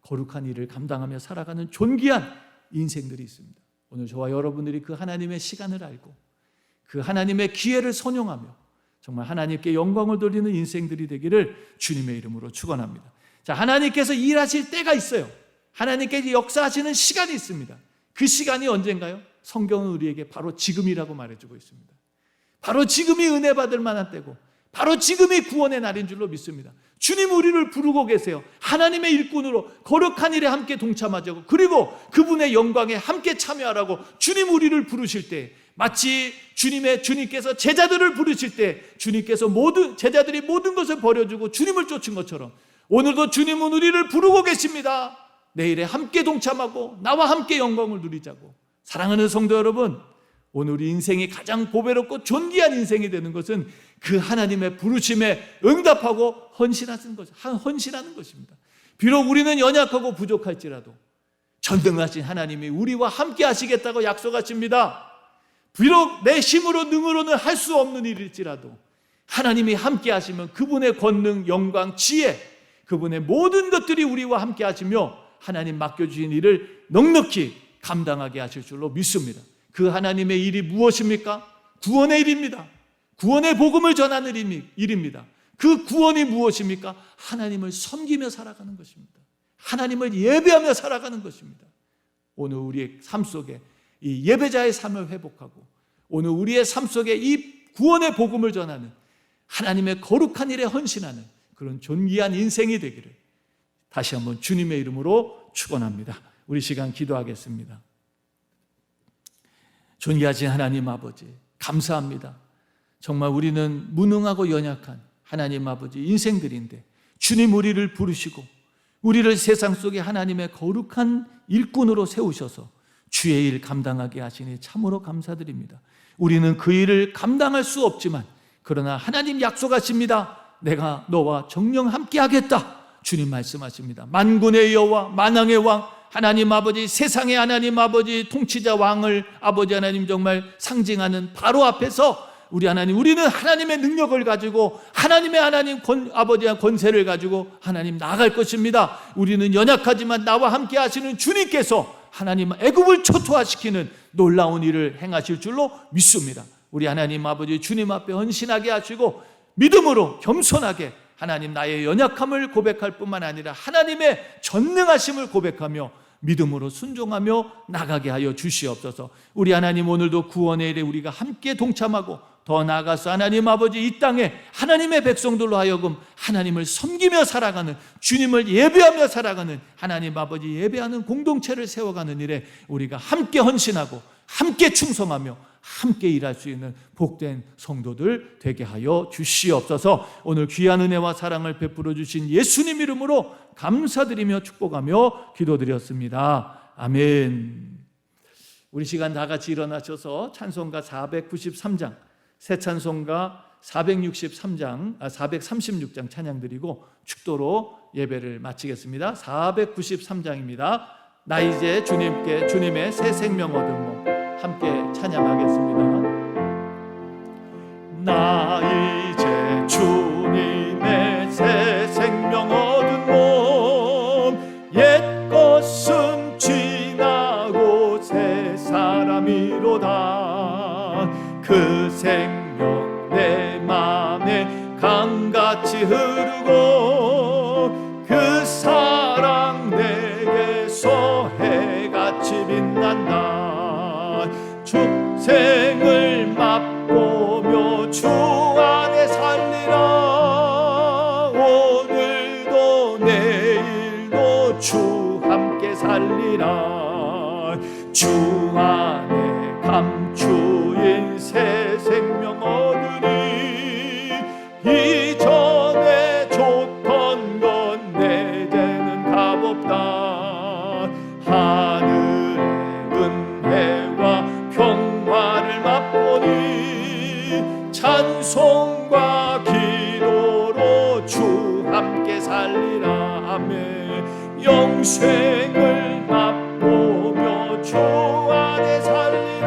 거룩한 일을 감당하며 살아가는 존귀한 인생들이 있습니다. 오늘 저와 여러분들이 그 하나님의 시간을 알고 그 하나님의 기회를 선용하며 정말 하나님께 영광을 돌리는 인생들이 되기를 주님의 이름으로 축원합니다. 자, 하나님께서 일하실 때가 있어요. 하나님께서 역사하시는 시간이 있습니다. 그 시간이 언젠가요? 성경은 우리에게 바로 지금이라고 말해주고 있습니다. 바로 지금이 은혜 받을 만한 때고 바로 지금이 구원의 날인 줄로 믿습니다. 주님 우리를 부르고 계세요. 하나님의 일꾼으로 거룩한 일에 함께 동참하자고, 그리고 그분의 영광에 함께 참여하라고 주님 우리를 부르실 때, 마치 주님께서 제자들을 부르실 때 주님께서 제자들이 모든 것을 버려주고 주님을 쫓은 것처럼 오늘도 주님은 우리를 부르고 계십니다. 내일에 함께 동참하고 나와 함께 영광을 누리자고. 사랑하는 성도 여러분, 오늘 우리 인생이 가장 보배롭고 존귀한 인생이 되는 것은 그 하나님의 부르심에 응답하고 헌신하는 것입니다. 비록 우리는 연약하고 부족할지라도 전능하신 하나님이 우리와 함께 하시겠다고 약속하십니다. 비록 내 힘으로 능으로는 할 수 없는 일일지라도 하나님이 함께 하시면 그분의 권능, 영광, 지혜, 그분의 모든 것들이 우리와 함께 하시며 하나님 맡겨주신 일을 넉넉히 감당하게 하실 줄로 믿습니다. 그 하나님의 일이 무엇입니까? 구원의 일입니다. 구원의 복음을 전하는 일입니다. 그 구원이 무엇입니까? 하나님을 섬기며 살아가는 것입니다. 하나님을 예배하며 살아가는 것입니다. 오늘 우리의 삶 속에 이 예배자의 삶을 회복하고 오늘 우리의 삶 속에 이 구원의 복음을 전하는 하나님의 거룩한 일에 헌신하는 그런 존귀한 인생이 되기를 다시 한번 주님의 이름으로 축원합니다. 우리 시간 기도하겠습니다. 존귀하신 하나님 아버지, 감사합니다. 정말 우리는 무능하고 연약한 하나님 아버지 인생들인데 주님 우리를 부르시고 우리를 세상 속에 하나님의 거룩한 일꾼으로 세우셔서 주의 일 감당하게 하시니 참으로 감사드립니다. 우리는 그 일을 감당할 수 없지만 그러나 하나님 약속하십니다. 내가 너와 정령 함께 하겠다. 주님 말씀하십니다. 만군의 여호와 만왕의 왕 하나님 아버지, 세상의 하나님 아버지, 통치자 왕을 아버지 하나님 정말 상징하는 바로 앞에서 우리 하나님, 우리는 하나님의 능력을 가지고 하나님의 아버지의 권세를 가지고 하나님 나아갈 것입니다. 우리는 연약하지만 나와 함께 하시는 주님께서 하나님 애굽을 초토화시키는 놀라운 일을 행하실 줄로 믿습니다. 우리 하나님 아버지 주님 앞에 헌신하게 하시고 믿음으로 겸손하게 하나님 나의 연약함을 고백할 뿐만 아니라 하나님의 전능하심을 고백하며 믿음으로 순종하며 나가게 하여 주시옵소서. 우리 하나님, 오늘도 구원의 일에 우리가 함께 동참하고 더 나아가서 하나님 아버지 이 땅에 하나님의 백성들로 하여금 하나님을 섬기며 살아가는, 주님을 예배하며 살아가는, 하나님 아버지 예배하는 공동체를 세워가는 일에 우리가 함께 헌신하고 함께 충성하며 함께 일할 수 있는 복된 성도들 되게 하여 주시옵소서. 오늘 귀한 은혜와 사랑을 베풀어 주신 예수님 이름으로 감사드리며 축복하며 기도드렸습니다. 아멘. 우리 시간 다 같이 일어나셔서 찬송가 493장, 새 찬송가 436장 찬양 드리고 축도로 예배를 마치겠습니다. 493장입니다. 나 이제 주님께, 주님의 새 생명 얻은 몸 함께 찬양하겠습니다. 나 이제 주님의 새 생명 얻은 몸, 옛 것은 지나고 새 사람이로다. 그 생명 내 맘에 강같이 흐르고 그 사랑 내게서 해같이 빛난다. 축생을 맛보며 주 안에 살리라. 오늘도 내일도 주 함께 살리라. 주 안에 감추인 새 생명 얻으니 이전에 줬던 건 내게는 값없다. 하늘의 은혜와 평화를 맛보니 찬송과 기도로 주 함께 살리라. 아멘. 영생을 맛보며 주 안에 살리라.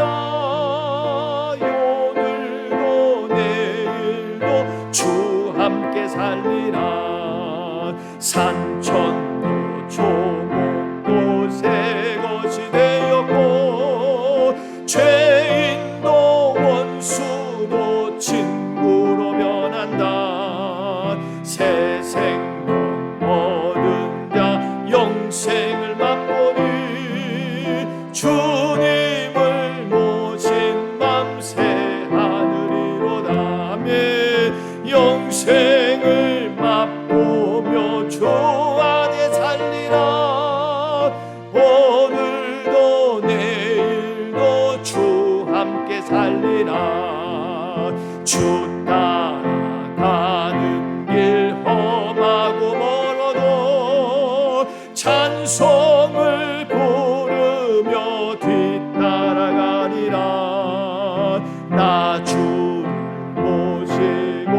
오늘도 내일도 주 함께 살리라. 산천도 조목도 새 것이 되었고 죄인도 원수도 친구로 변한다. 새 생명 얻은 자 영생을 맛보니 주님을 모신 맘 새 하늘이로다. 아멘. 영생을 맛보며 주 안에 살리라. 오늘도 내일도 주 함께 살리라. 주 따라가는 길 험하고 멀어도 찬송을 부르며 뒤따라가리라. 나 주를 모시고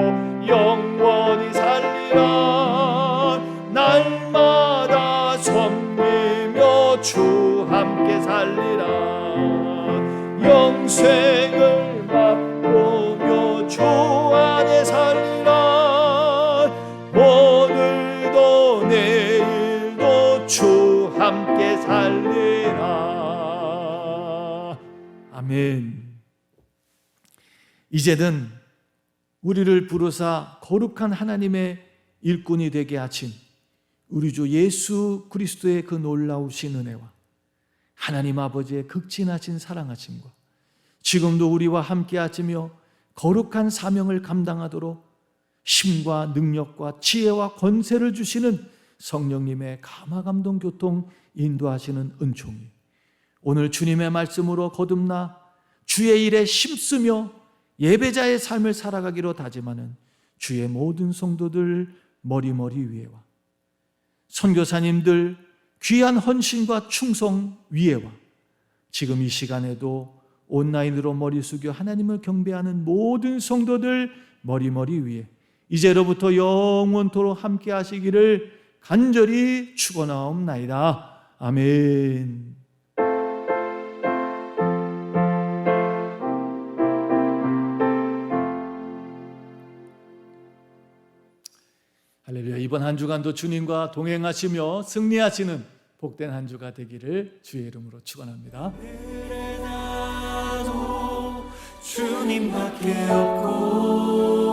영원히 살리라. 날마다 섬기며 주 함께 살리라. 영생을 맛보며 주 안에 살리라. 오늘도 내일도 주 함께 살리라. 아멘. 이제는 우리를 부르사 거룩한 하나님의 일꾼이 되게 하신 우리 주 예수 그리스도의 그 놀라우신 은혜와 하나님 아버지의 극진하신 사랑하심과 지금도 우리와 함께 하시며 거룩한 사명을 감당하도록 힘과 능력과 지혜와 권세를 주시는 성령님의 감화감동 교통 인도하시는 은총이 오늘 주님의 말씀으로 거듭나 주의 일에 힘쓰며 예배자의 삶을 살아가기로 다짐하는 주의 모든 성도들 머리머리 위에와 선교사님들 귀한 헌신과 충성 위에와 지금 이 시간에도 온라인으로 머리 숙여 하나님을 경배하는 모든 성도들 머리머리 위에 이제로부터 영원토록 함께 하시기를 간절히 축원하옵나이다. 아멘. 할렐루야. 이번 한 주간도 주님과 동행하시며 승리하시는 복된 한 주가 되기를 주의 이름으로 축원합니다. 나도 주님밖에 없고